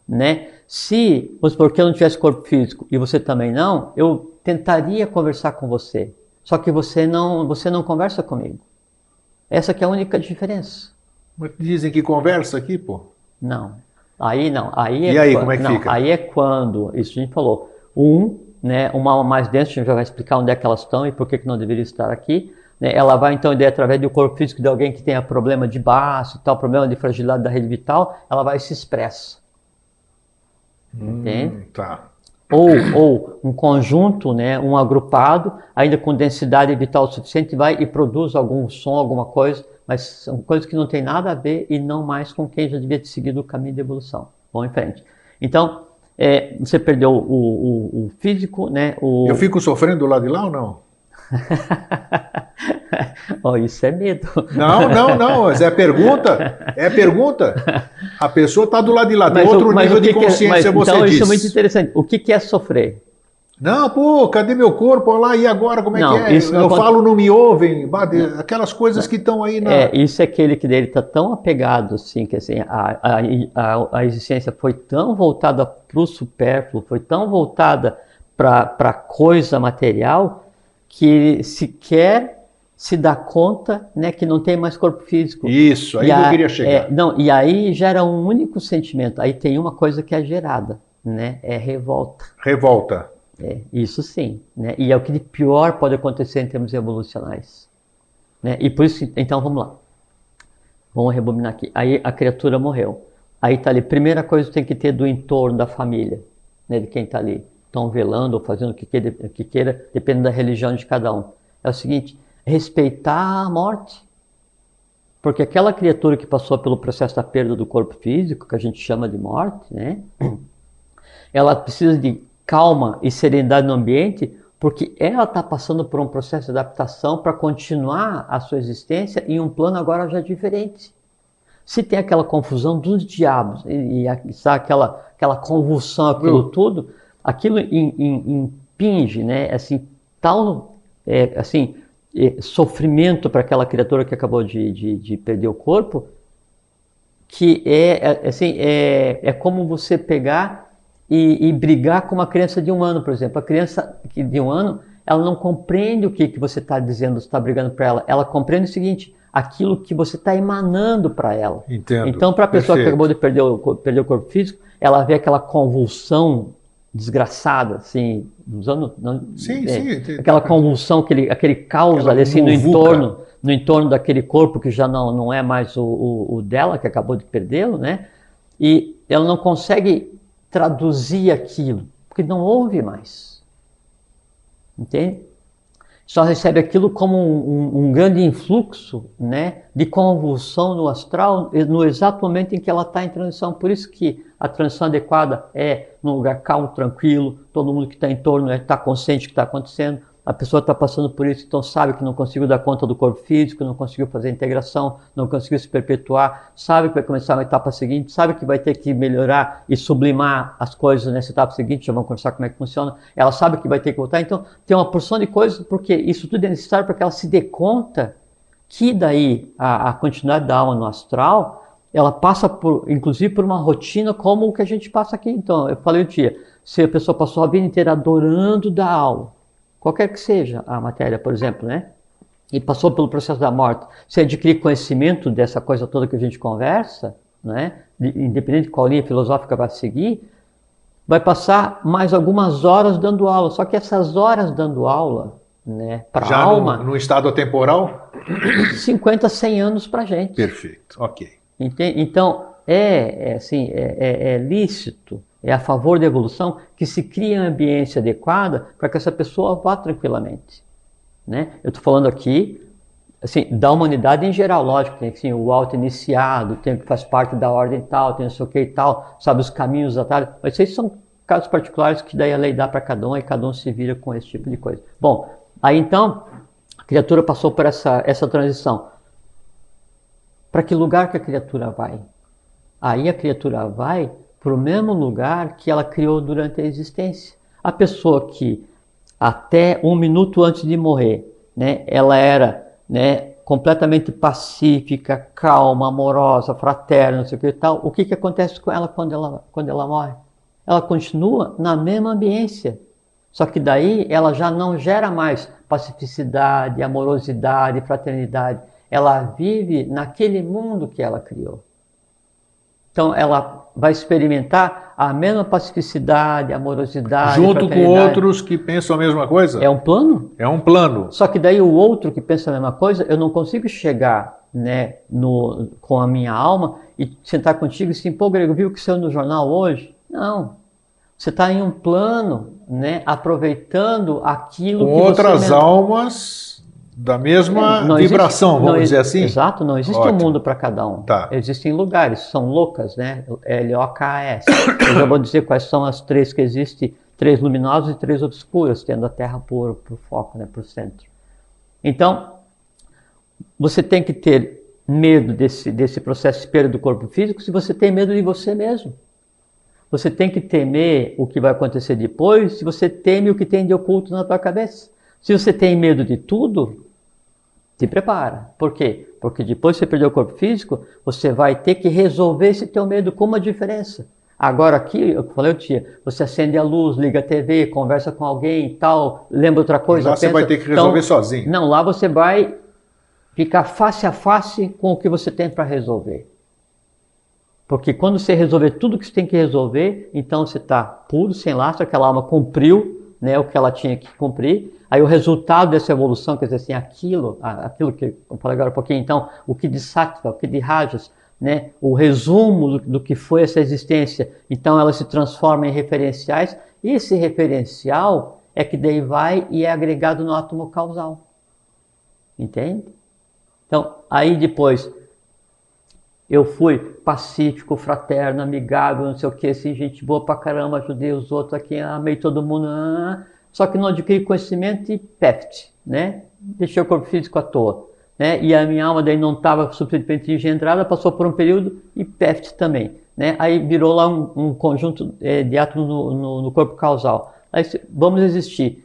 né? Se, porque eu não tivesse corpo físico e você também não, eu tentaria conversar com você, só que você não conversa comigo. Essa que é a única diferença. Mas dizem que conversa aqui, pô? Não. Aí não. Aí e aí, como é que fica? Aí é quando, isso a gente falou, né, uma alma mais densa, a gente já vai explicar onde é que elas estão e por que não deveria estar aqui. Ela vai então, através do corpo físico de alguém que tenha problema de baço, tal, problema de fragilidade da rede vital, ela vai se expressa. Entende? Tá. Ou um conjunto, né, um agrupado, ainda com densidade vital suficiente, vai e produz algum som, alguma coisa, mas são coisas que não tem nada a ver e não mais com quem já devia ter seguido o caminho de evolução. Vamos em frente. Então, você perdeu o físico, né? Eu fico sofrendo do lado de lá ou não? Oh, isso é medo. Não, mas é pergunta. A pessoa está do lado de lá, tem outro nível de consciência, você então, diz. Isso é muito interessante. O que é sofrer? Não, pô, cadê meu corpo? Olha lá, e agora, como é que é? Isso Eu falo, não me ouvem, aquelas coisas que estão aí na... Isso é aquele que dele está tão apegado, assim, que assim, a existência foi tão voltada para o supérfluo, foi tão voltada para a coisa material, que sequer se dá conta, né, que não tem mais corpo físico. Isso, aí eu queria chegar. E aí gera um único sentimento. Aí tem uma coisa que é gerada, né? É revolta. Revolta. Isso sim, né? E é o que de pior pode acontecer em termos evolucionais, né? E por isso, então vamos lá. Vamos rebobinar aqui. Aí a criatura morreu. Aí tá ali, primeira coisa que tem que ter do entorno da família, né, de quem está ali. Estão velando ou fazendo o que queira, depende da religião de cada um. É o seguinte, respeitar a morte. Porque aquela criatura que passou pelo processo da perda do corpo físico, que a gente chama de morte, né? Ela precisa de calma e serenidade no ambiente, porque ela está passando por um processo de adaptação para continuar a sua existência em um plano agora já diferente. Se tem aquela confusão dos diabos, sabe, aquela convulsão, aquilo tudo, aquilo impinge, né, assim, tal sofrimento para aquela criatura que acabou de perder o corpo, que é como você pegar e brigar com uma criança de 1 ano, por exemplo. A criança de 1 ano, ela não compreende o que você está dizendo, você está brigando para ela. Ela compreende o seguinte, aquilo que você está emanando para ela. Entendo. Então, para a pessoa que acabou de perder o corpo físico, ela vê aquela convulsão desgraçada, assim, usando... Sim. Aquela convulsão, aquele caos ali, assim, no entorno daquele corpo que já não é mais o dela, que acabou de perdê-lo, né? E ela não consegue traduzir aquilo, porque não ouve mais. Entende? Só recebe aquilo como um grande influxo, né, de convulsão no astral, no exato momento em que ela está em transição. Por isso que a transição adequada é num lugar calmo, tranquilo, todo mundo que está em torno está consciente do que está acontecendo. A pessoa está passando por isso, então sabe que não conseguiu dar conta do corpo físico, não conseguiu fazer a integração, não conseguiu se perpetuar, sabe que vai começar uma etapa seguinte, sabe que vai ter que melhorar e sublimar as coisas nessa etapa seguinte, já vamos conversar como é que funciona. Ela sabe que vai ter que voltar, então tem uma porção de coisas, porque isso tudo é necessário para que ela se dê conta que daí a continuidade da alma no astral, ela passa inclusive por uma rotina como o que a gente passa aqui. Então, eu falei o dia, se a pessoa passou a vida inteira adorando da aula, qualquer que seja a matéria, por exemplo, né? E passou pelo processo da morte, se adquirir conhecimento dessa coisa toda que a gente conversa, né? Independente de qual linha filosófica vai seguir, vai passar mais algumas horas dando aula. Só que essas horas dando aula, né, para a alma... no estado atemporal? 50, 100 anos para a gente. Perfeito, ok. Entende? Então, é lícito, é a favor da evolução que se crie a ambiência adequada para que essa pessoa vá tranquilamente, né? Eu estou falando aqui assim, da humanidade em geral, lógico, tem assim, o auto-iniciado, tem o que faz parte da ordem tal, tem não sei o que e tal, sabe os caminhos, os atalhos, mas esses são casos particulares que daí a lei dá para cada um e cada um se vira com esse tipo de coisa. Bom, aí então a criatura passou por essa transição. Para que lugar que a criatura vai? Aí a criatura vai para o mesmo lugar que ela criou durante a existência. A pessoa que até 1 minuto antes de morrer, né, ela era, né, completamente pacífica, calma, amorosa, fraterna, não sei o que e tal. O que acontece com ela quando ela morre? Ela continua na mesma ambiência. Só que daí ela já não gera mais pacificidade, amorosidade, fraternidade. Ela vive naquele mundo que ela criou. Então ela vai experimentar a mesma pacificidade, amorosidade, junto com outros que pensam a mesma coisa? É um plano? É um plano. Só que daí o outro que pensa a mesma coisa, eu não consigo chegar, né, com a minha alma e sentar contigo e assim, pô, Grego, viu o que saiu no jornal hoje? Não. Você está em um plano, né, aproveitando aquilo com que outras almas Da mesma Não vibração, existe, vamos não, dizer assim? Exato, não existe Ótimo. um mundo para cada um. Tá. Existem lugares, são loucas, né? LOKS. Eu já vou dizer quais são as três que existem, três luminosas e três obscuras, tendo a Terra por foco, né? Por centro. Então, você tem que ter medo desse processo de perda do corpo físico se você tem medo de você mesmo. Você tem que temer o que vai acontecer depois se você teme o que tem de oculto na tua cabeça. Se você tem medo de tudo, se prepara. Por quê? Porque depois que você perder o corpo físico, você vai ter que resolver esse teu medo com uma diferença. Agora aqui, eu falei o dia, você acende a luz, liga a TV, conversa com alguém e tal, lembra outra coisa. Lá você vai ter que resolver sozinho. Não, lá você vai ficar face a face com o que você tem para resolver. Porque quando você resolver tudo que você tem que resolver, então você está puro, sem lastro, aquela alma cumpriu, né, o que ela tinha que cumprir. Aí o resultado dessa evolução, quer dizer assim, aquilo que eu falei agora um pouquinho, então, o que de sattva, o que de rajas, né, o resumo do que foi essa existência, então ela se transforma em referenciais, e esse referencial é que daí vai e é agregado no átomo causal. Entende? Então, aí depois, eu fui pacífico, fraterno, amigável, não sei o que, assim, gente boa pra caramba, ajudei os outros aqui, amei todo mundo, só que não adquiri conhecimento e peft, né? Deixei o corpo físico à toa, né? E a minha alma daí não estava suficientemente engendrada, passou por um período e peft também, né? Aí virou lá um conjunto de átomos no corpo causal. Aí vamos existir.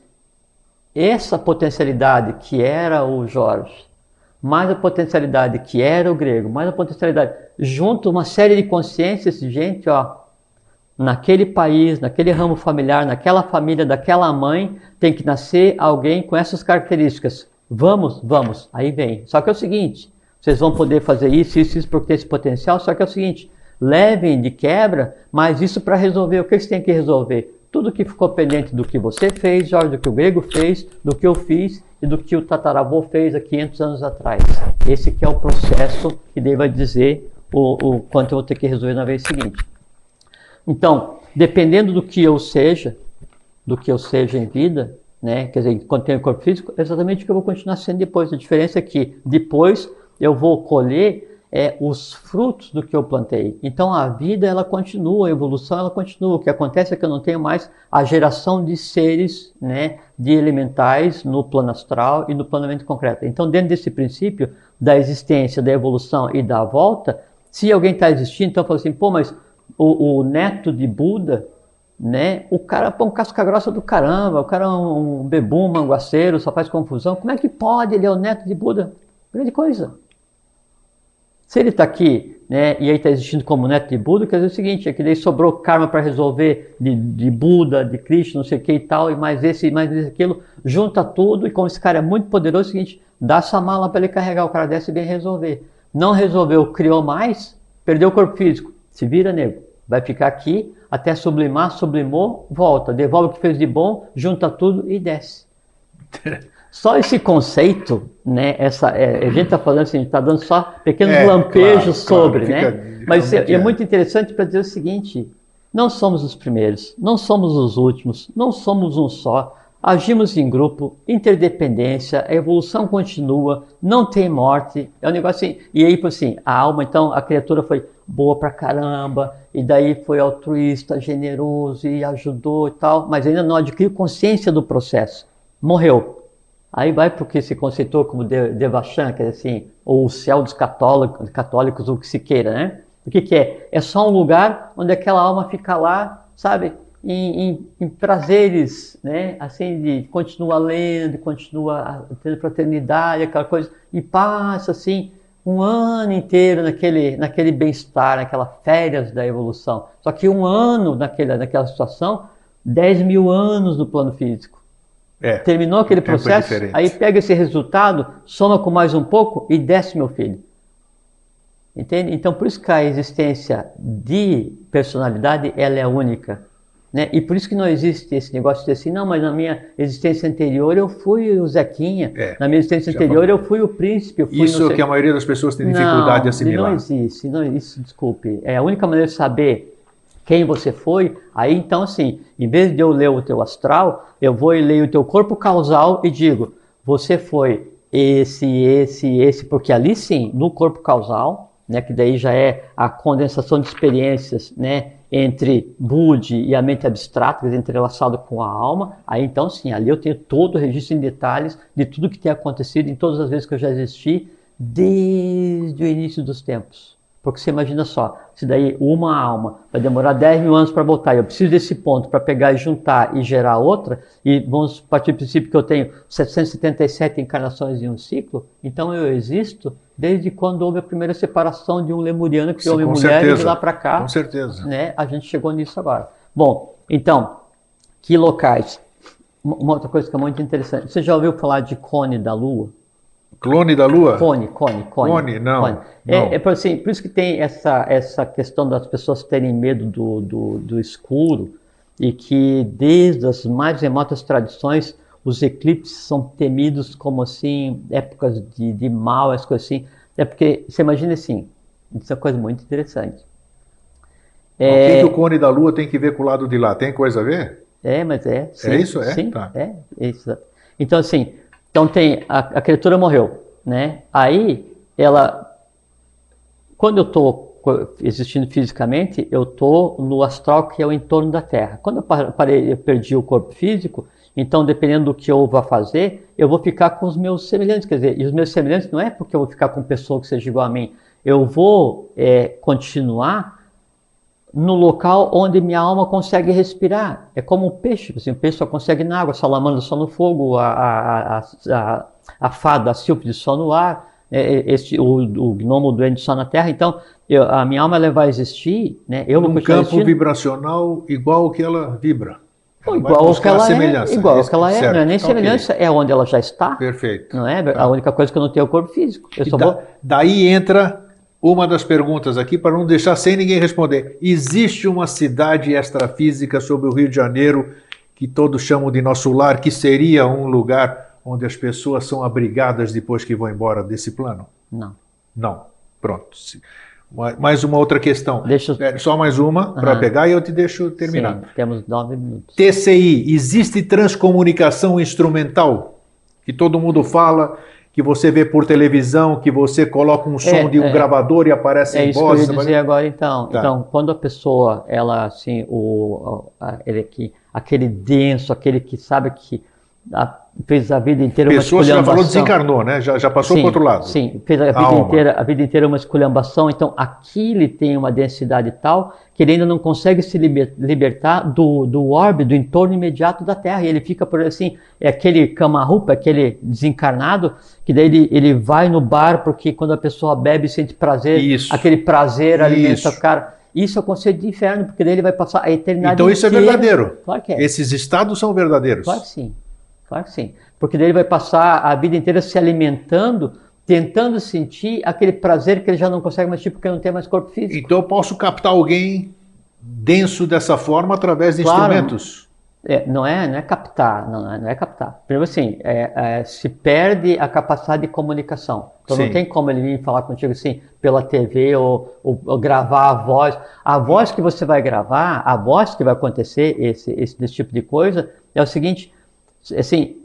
Essa potencialidade que era o Jorge, mais a potencialidade que era o grego, mais a potencialidade, junto uma série de consciências, gente, ó, naquele país, naquele ramo familiar, naquela família, daquela mãe, tem que nascer alguém com essas características. Vamos, vamos, aí vem. Só que é o seguinte, vocês vão poder fazer isso, porque tem esse potencial, só que é o seguinte, levem de quebra, mas isso para resolver, o que vocês têm que resolver? Tudo que ficou pendente do que você fez, Jorge, do que o grego fez, do que eu fiz e do que o tataravô fez há 500 anos atrás. Esse que é o processo que daí vai dizer o quanto eu vou ter que resolver na vez seguinte. Então, dependendo do que eu seja em vida, né, quer dizer, quando tenho corpo físico, é exatamente o que eu vou continuar sendo depois. A diferença é que depois eu vou colher os frutos do que eu plantei. Então a vida ela continua, a evolução ela continua. O que acontece é que eu não tenho mais a geração de seres, né, de elementais no plano astral e no plano mente concreto. Então dentro desse princípio da existência, da evolução e da volta, se alguém está existindo, então eu falo assim, pô, mas o neto de Buda, né, o cara é um casca grossa do caramba, o cara é um bebum, manguaceiro, só faz confusão. Como é que pode? Ele é o neto de Buda. Grande coisa. Se ele está aqui, né, e aí está existindo como neto de Buda, quer dizer o seguinte, é que daí sobrou karma para resolver de Buda, de Krishna, não sei o que e tal, e mais esse, aquilo, junta tudo, e como esse cara é muito poderoso, é o seguinte, dá essa mala para ele carregar, o cara desce bem resolver. Não resolveu, criou mais, perdeu o corpo físico, se vira, nego, vai ficar aqui, até sublimar, sublimou, volta, devolve o que fez de bom, junta tudo e desce. Só esse conceito, né, a gente está falando assim, está dando só pequenos lampejos sobre, claro, né? Mas é muito interessante para dizer o seguinte, não somos os primeiros, não somos os últimos, não somos um só, agimos em grupo, interdependência, a evolução continua, não tem morte, é um negócio assim, e aí, assim, a alma, então, a criatura foi boa pra caramba, e daí foi altruísta, generoso, e ajudou e tal, mas ainda não adquiriu consciência do processo, morreu. Aí vai para o que se conceitou como Devachan, que é assim, ou o céu dos católicos, ou o que se queira, né? O que é? É só um lugar onde aquela alma fica lá, sabe, em prazeres, né? Assim, de continua lendo, continua tendo fraternidade, aquela coisa, e passa assim um ano inteiro naquele bem-estar, naquela férias da evolução. Só que um ano naquela situação, 10 mil anos no plano físico. Terminou aquele processo, aí pega esse resultado, soma com mais um pouco e desce, meu filho. Entende? Então, por isso que a existência de personalidade, ela é única. Né? E por isso que não existe esse negócio de assim, não, mas na minha existência anterior eu fui o Zequinha, na minha existência anterior eu fui o príncipe. Isso que a maioria das pessoas tem dificuldade de assimilar. Não existe, isso, desculpe. É a única maneira de saber quem você foi, aí então assim, em vez de eu ler o teu astral, eu vou e leio o teu corpo causal e digo, você foi esse, porque ali sim, no corpo causal, né, que daí já é a condensação de experiências, né, entre Budi e a mente abstrata, entrelaçado com a alma, aí então sim, ali eu tenho todo o registro em detalhes de tudo que tem acontecido em todas as vezes que eu já existi, desde o início dos tempos. Porque você imagina só, se daí uma alma vai demorar 10 mil anos para voltar, e eu preciso desse ponto para pegar e juntar e gerar outra, e vamos partir do princípio que eu tenho 777 encarnações em um ciclo, então eu existo desde quando houve a primeira separação de um lemuriano que foi homem e mulher, e de lá para cá, com certeza, né, a gente chegou nisso agora. Bom, então, que locais? Uma outra coisa que é muito interessante, você já ouviu falar de cone da Lua? Clone da Lua? Cone, não. Cone. Assim, por isso que tem essa questão das pessoas terem medo do escuro, e que desde as mais remotas tradições os eclipses são temidos como assim, épocas de mal, as coisas assim. É porque, você imagina assim, isso é uma coisa muito interessante. O que o cone da Lua tem que ver com o lado de lá? Tem coisa a ver? Mas sim, é isso? Sim, tá. Isso. Então assim, tem, a criatura morreu, né? Aí, quando eu estou existindo fisicamente, eu estou no astral, que é o entorno da Terra. Quando eu perdi o corpo físico, então, dependendo do que eu vá fazer, eu vou ficar com os meus semelhantes. Quer dizer, e os meus semelhantes não é porque eu vou ficar com pessoa que seja igual a mim. Eu vou continuar no local onde minha alma consegue respirar. É como o peixe, assim, o peixe só consegue na água, a salamandra só no fogo, a fada, a sílfide só no ar, o gnomo, o duende só na terra. Então, a minha alma ela vai existir, né? Eu vou continuar campo vibracional igual ao que ela vibra. Igual ao que ela é, igual que ela é, certo, não é nem semelhança, é onde ela já está. Perfeito. Não é? A única coisa que eu não tenho é o corpo físico. Daí entra uma das perguntas aqui, para não deixar sem ninguém responder. Existe uma cidade extrafísica sobre o Rio de Janeiro, que todos chamam de nosso lar, que seria um lugar onde as pessoas são abrigadas depois que vão embora desse plano? Não. Pronto. Mais uma outra questão. Só mais uma para pegar e eu te deixo terminar. Sim, temos 9 minutos. TCI, existe transcomunicação instrumental? Que todo mundo fala, que você vê por televisão, que você coloca um som de um gravador e aparece em voz. É isso que eu ia dizer agora, então. Tá. Então, quando a pessoa, ela, assim, aquele denso, aquele que sabe que fez a vida inteira uma esculhambação. Você já falou, desencarnou, né? Já passou para o outro lado. Sim, fez a vida inteira uma esculhambação. Então, aqui ele tem uma densidade tal que ele ainda não consegue se libertar do orbe, do entorno imediato da Terra. E ele fica por assim, é aquele Kamarupa, aquele desencarnado, que daí ele vai no bar porque quando a pessoa bebe sente prazer, aquele prazer alimenta o cara. Isso é o conceito de inferno, porque daí ele vai passar a eternidade inteira. Então isso é verdadeiro? Claro que é. Esses estados são verdadeiros? Claro que sim. Claro que sim. Porque daí ele vai passar a vida inteira se alimentando, tentando sentir aquele prazer que ele já não consegue mais sentir porque não tem mais corpo físico. Então eu posso captar alguém denso dessa forma através de instrumentos? Não é captar, não é captar. Primeiro assim, se perde a capacidade de comunicação. Então não tem como ele vir falar contigo assim, pela TV ou gravar a voz. A voz que você vai gravar, a voz que vai acontecer, desse tipo de coisa, é o seguinte... Assim,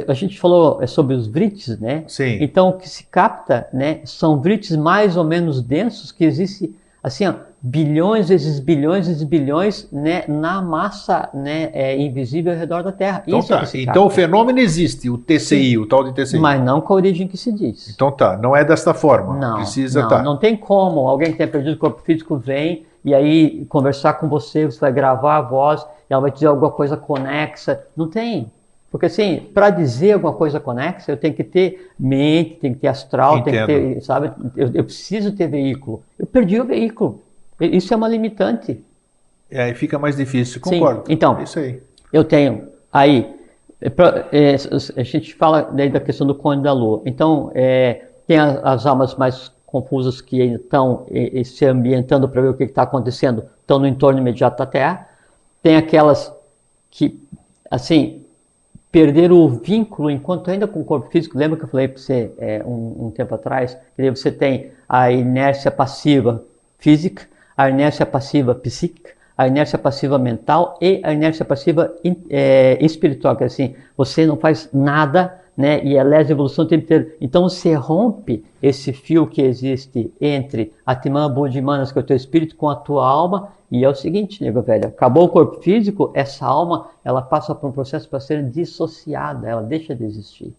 a gente falou sobre os vrittes, né? Sim. Então, o que se capta, né, são vrittes mais ou menos densos que existem, assim, bilhões vezes bilhões, né, na massa, né, invisível ao redor da Terra. Então, isso é que se então o fenômeno existe, o TCI, o tal de TCI. Mas não com a origem que se diz. Então não é desta forma. Não tem como. Alguém que tenha perdido o corpo físico vem e aí conversar com você vai gravar a voz, ela vai dizer alguma coisa conexa. Não tem. Porque assim, para dizer alguma coisa conexa, eu tenho que ter mente, tenho que ter astral, tenho que ter, sabe? Eu preciso ter veículo. Eu perdi o veículo. Isso é uma limitante. Aí fica mais difícil, concordo. Sim. Então, isso aí. Eu tenho aí, a gente fala da questão do cone da Lua. Então, tem as almas mais confusas que estão se ambientando para ver o que está acontecendo, estão no entorno imediato da Terra. Tem aquelas que, assim, perderam o vínculo enquanto ainda com o corpo físico. Lembra que eu falei para você um tempo atrás? Que você tem a inércia passiva física, a inércia passiva psíquica, a inércia passiva mental e a inércia passiva espiritual. Que assim, você não faz nada, né? E é lesa evolução o tempo inteiro. Então você rompe esse fio que existe entre Atman, Buddha e Manas, que é o teu espírito, com a tua alma. E é o seguinte, nego velho, acabou o corpo físico, essa alma, ela passa por um processo para ser dissociada, ela deixa de existir.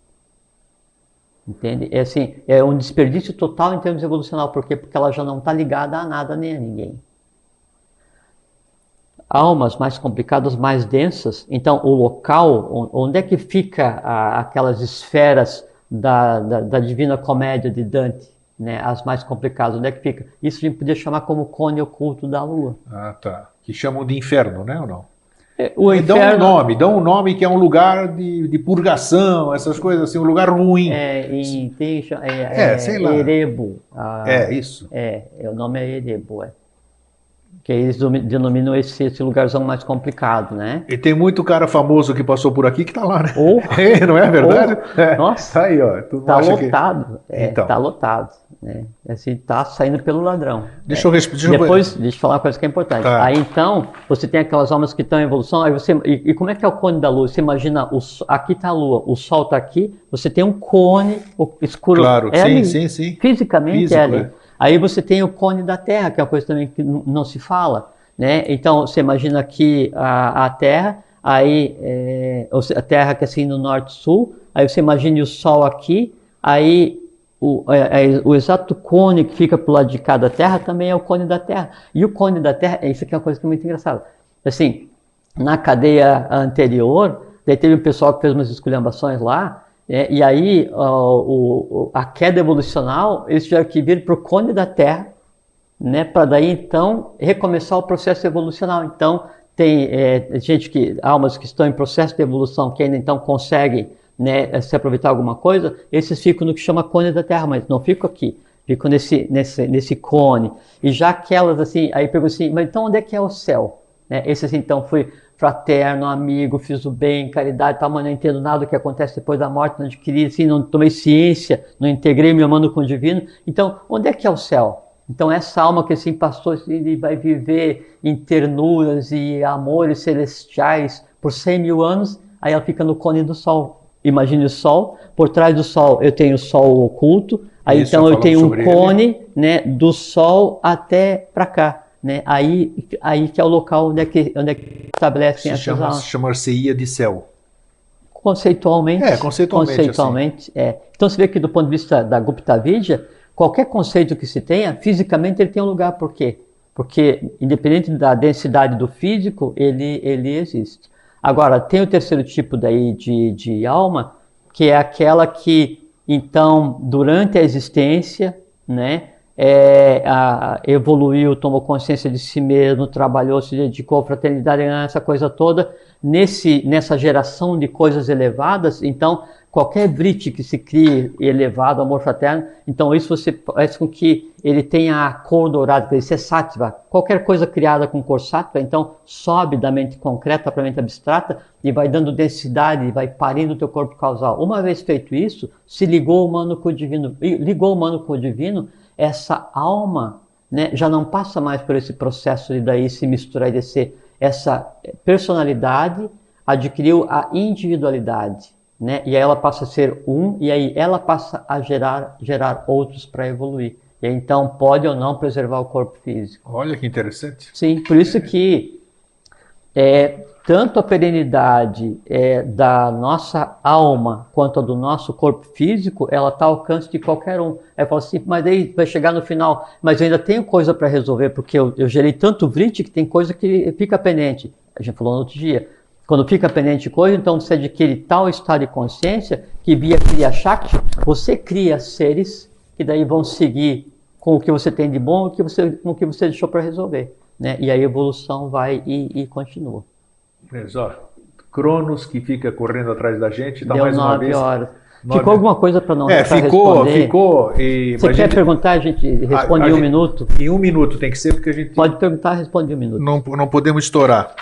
Entende? É assim, é um desperdício total em termos evolucional. Por quê? Porque ela já não está ligada a nada nem a ninguém. Almas mais complicadas, mais densas, então o local, onde é que fica aquelas esferas da Divina Comédia de Dante, né? As mais complicadas, onde é que fica? Isso a gente podia chamar como cone oculto da Lua. Ah, tá. Que chamam de inferno, né, ou não? O inferno, dão um nome que é um lugar de purgação, essas coisas assim, um lugar ruim. Sei lá. Erebo. Isso. O nome é Erebo, que eles denominam esse lugarzão mais complicado, né? E tem muito cara famoso que passou por aqui que tá lá, né? Não é verdade? Nossa, tá aí, ó. Tá lotado. Então. Tá lotado, né? Assim, tá saindo pelo ladrão. Deixa eu falar uma coisa que é importante. Tá. Aí então, você tem aquelas almas que estão em evolução, aí você, e como é que é o cone da Lua? Você imagina, aqui tá a Lua, o Sol tá aqui, você tem um cone escuro. Claro, sim. Fisicamente é ali. Aí você tem o cone da Terra, que é uma coisa também que não se fala, né? Então você imagina aqui a Terra, aí a Terra que é assim no norte-sul, aí você imagina o Sol aqui, aí o exato cone que fica pro lado de cada Terra também é o cone da Terra. E o cone da Terra, isso aqui é uma coisa que é muito engraçada. Assim, na cadeia anterior, daí teve um pessoal que fez umas esculhambações lá, e aí a queda evolucional, eles tiveram que vir para o cone da Terra, né, para daí então recomeçar o processo evolucional. Então tem almas que estão em processo de evolução, que ainda então conseguem, né, se aproveitar alguma coisa, esses ficam no que chama cone da Terra, mas não ficam aqui, ficam nesse cone. E já aquelas assim, aí perguntam assim, mas então onde é que é o céu? Né? Esse assim, então foi fraterno, amigo, fiz o bem, caridade, tal, mas não entendo nada do que acontece depois da morte, não adquiri, assim, não tomei ciência, não integrei meu mano com o divino. Então, onde é que é o céu? Então, essa alma que assim passou, assim, vai viver em ternuras e amores celestiais por 100.000 anos, aí ela fica no cone do Sol. Imagine o Sol, por trás do Sol eu tenho o Sol oculto, aí então eu tenho um cone, né, do Sol até para cá. Né? Aí que é o local onde é que estabelecem essas almas. Chamar-se-ia de céu. Conceitualmente. Conceitualmente. Assim. Então você vê que do ponto de vista da Gupta Vidya, qualquer conceito que se tenha, fisicamente ele tem um lugar. Por quê? Porque independente da densidade do físico, ele existe. Agora, tem o terceiro tipo daí de alma, que é aquela que, então, durante a existência, né, evoluiu, tomou consciência de si mesmo, trabalhou, se dedicou à fraternidade, essa coisa toda, nessa geração de coisas elevadas. Então qualquer vriti que se crie elevado, amor fraterno, então isso você faz com que ele tenha a cor dourada, isso é sattva. Qualquer coisa criada com cor sattva, então sobe da mente concreta para a mente abstrata e vai dando densidade, vai parindo o teu corpo causal. Uma vez feito isso, se ligou o humano com o divino, essa alma, né, já não passa mais por esse processo de daí se misturar e descer. Essa personalidade adquiriu a individualidade, né, e aí ela passa a ser e aí ela passa a gerar outros para evoluir. E aí, então pode ou não preservar o corpo físico. Olha que interessante. Sim, por isso que tanto a perenidade da nossa alma quanto a do nosso corpo físico, ela está ao alcance de qualquer um. Aí fala assim, mas aí vai chegar no final, mas eu ainda tenho coisa para resolver, porque eu gerei tanto vriti que tem coisa que fica pendente. A gente falou no outro dia. Quando fica pendente coisa, então você adquire tal estado de consciência que via Kriya Shakti, você cria seres que daí vão seguir com o que você tem de bom e com o que você deixou para resolver. Né? E a evolução vai e continua. Mas, ó, Cronos que fica correndo atrás da gente, dá Deu mais uma vez. 9 horas. Ficou alguma coisa para não responder? Ficou. E você quer perguntar, a gente responde em um minuto? Em 1 minuto, tem que ser, porque a gente... Pode perguntar, responde em 1 minuto. Não podemos estourar.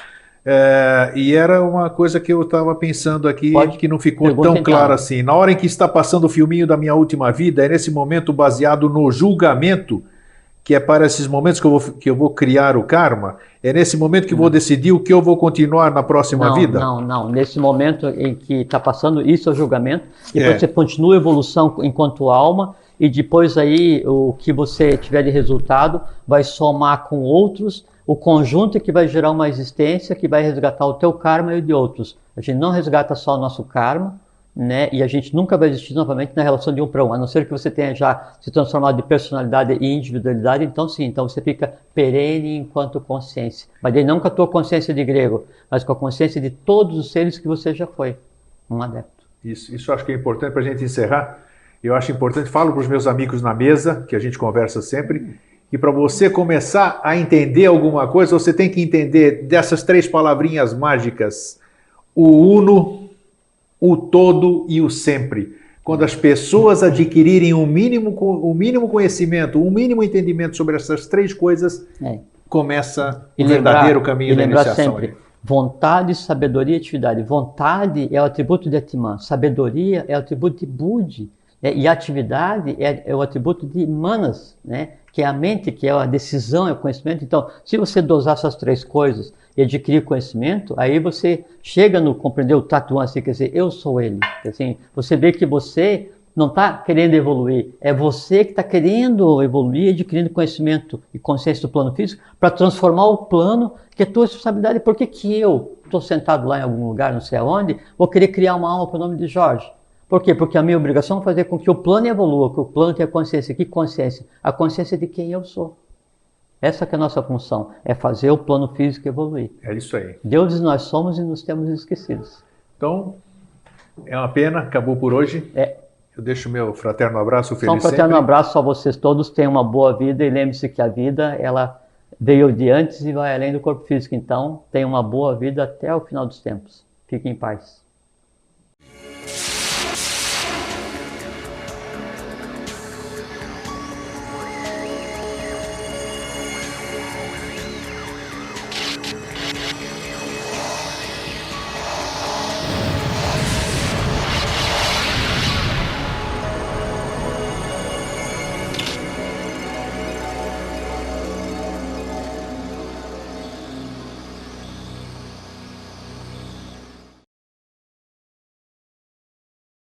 E era uma coisa que eu estava pensando aqui, que não ficou tão claro assim. Na hora em que está passando o filminho da minha última vida, é nesse momento baseado no julgamento que é para esses momentos que eu vou criar o karma? É nesse momento que eu vou decidir o que eu vou continuar na próxima vida? Não. Nesse momento em que está passando, isso é o julgamento. Depois você continua a evolução enquanto alma, e depois aí o que você tiver de resultado vai somar com outros, o conjunto que vai gerar uma existência que vai resgatar o teu karma e o de outros. A gente não resgata só o nosso karma, né? E a gente nunca vai existir novamente na relação de um para um, a não ser que você tenha já se transformado de personalidade e individualidade, então sim, então você fica perene enquanto consciência. Mas daí não com a tua consciência de grego, mas com a consciência de todos os seres que você já foi, um adepto. Isso acho que é importante para a gente encerrar. Eu acho importante, falo para os meus amigos na mesa, que a gente conversa sempre, que para você começar a entender alguma coisa, você tem que entender dessas 3 palavrinhas mágicas: o uno, o todo e o sempre. Quando as pessoas adquirirem um mínimo conhecimento, um mínimo entendimento sobre essas 3 coisas, começa o verdadeiro caminho da iniciação. Sempre, vontade, sabedoria e atividade. Vontade é o atributo de Atman, sabedoria é o atributo de Budi, e atividade é o atributo de Manas, né? Que é a mente, que é a decisão, é o conhecimento. Então, se você dosar essas 3 coisas e adquirir conhecimento, aí você chega no compreender o Tatuan, assim, quer dizer, eu sou ele. Assim, você vê que você não está querendo evoluir, é você que está querendo evoluir, adquirindo conhecimento e consciência do plano físico para transformar o plano, que é tua responsabilidade. Por que eu estou sentado lá em algum lugar, não sei aonde, vou querer criar uma alma para o nome de Jorge? Por quê? Porque a minha obrigação é fazer com que o plano evolua, que o plano tenha consciência. Que consciência? A consciência de quem eu sou. Essa que é a nossa função, é fazer o plano físico evoluir. É isso aí. Deuses nós somos e nos temos esquecidos. Então, é uma pena, acabou por hoje. Eu deixo meu fraterno abraço, feliz Só um fraterno abraço a vocês todos, tenham uma boa vida e lembre-se que a vida, ela veio de antes e vai além do corpo físico. Então, tenham uma boa vida até o final dos tempos. Fiquem em paz.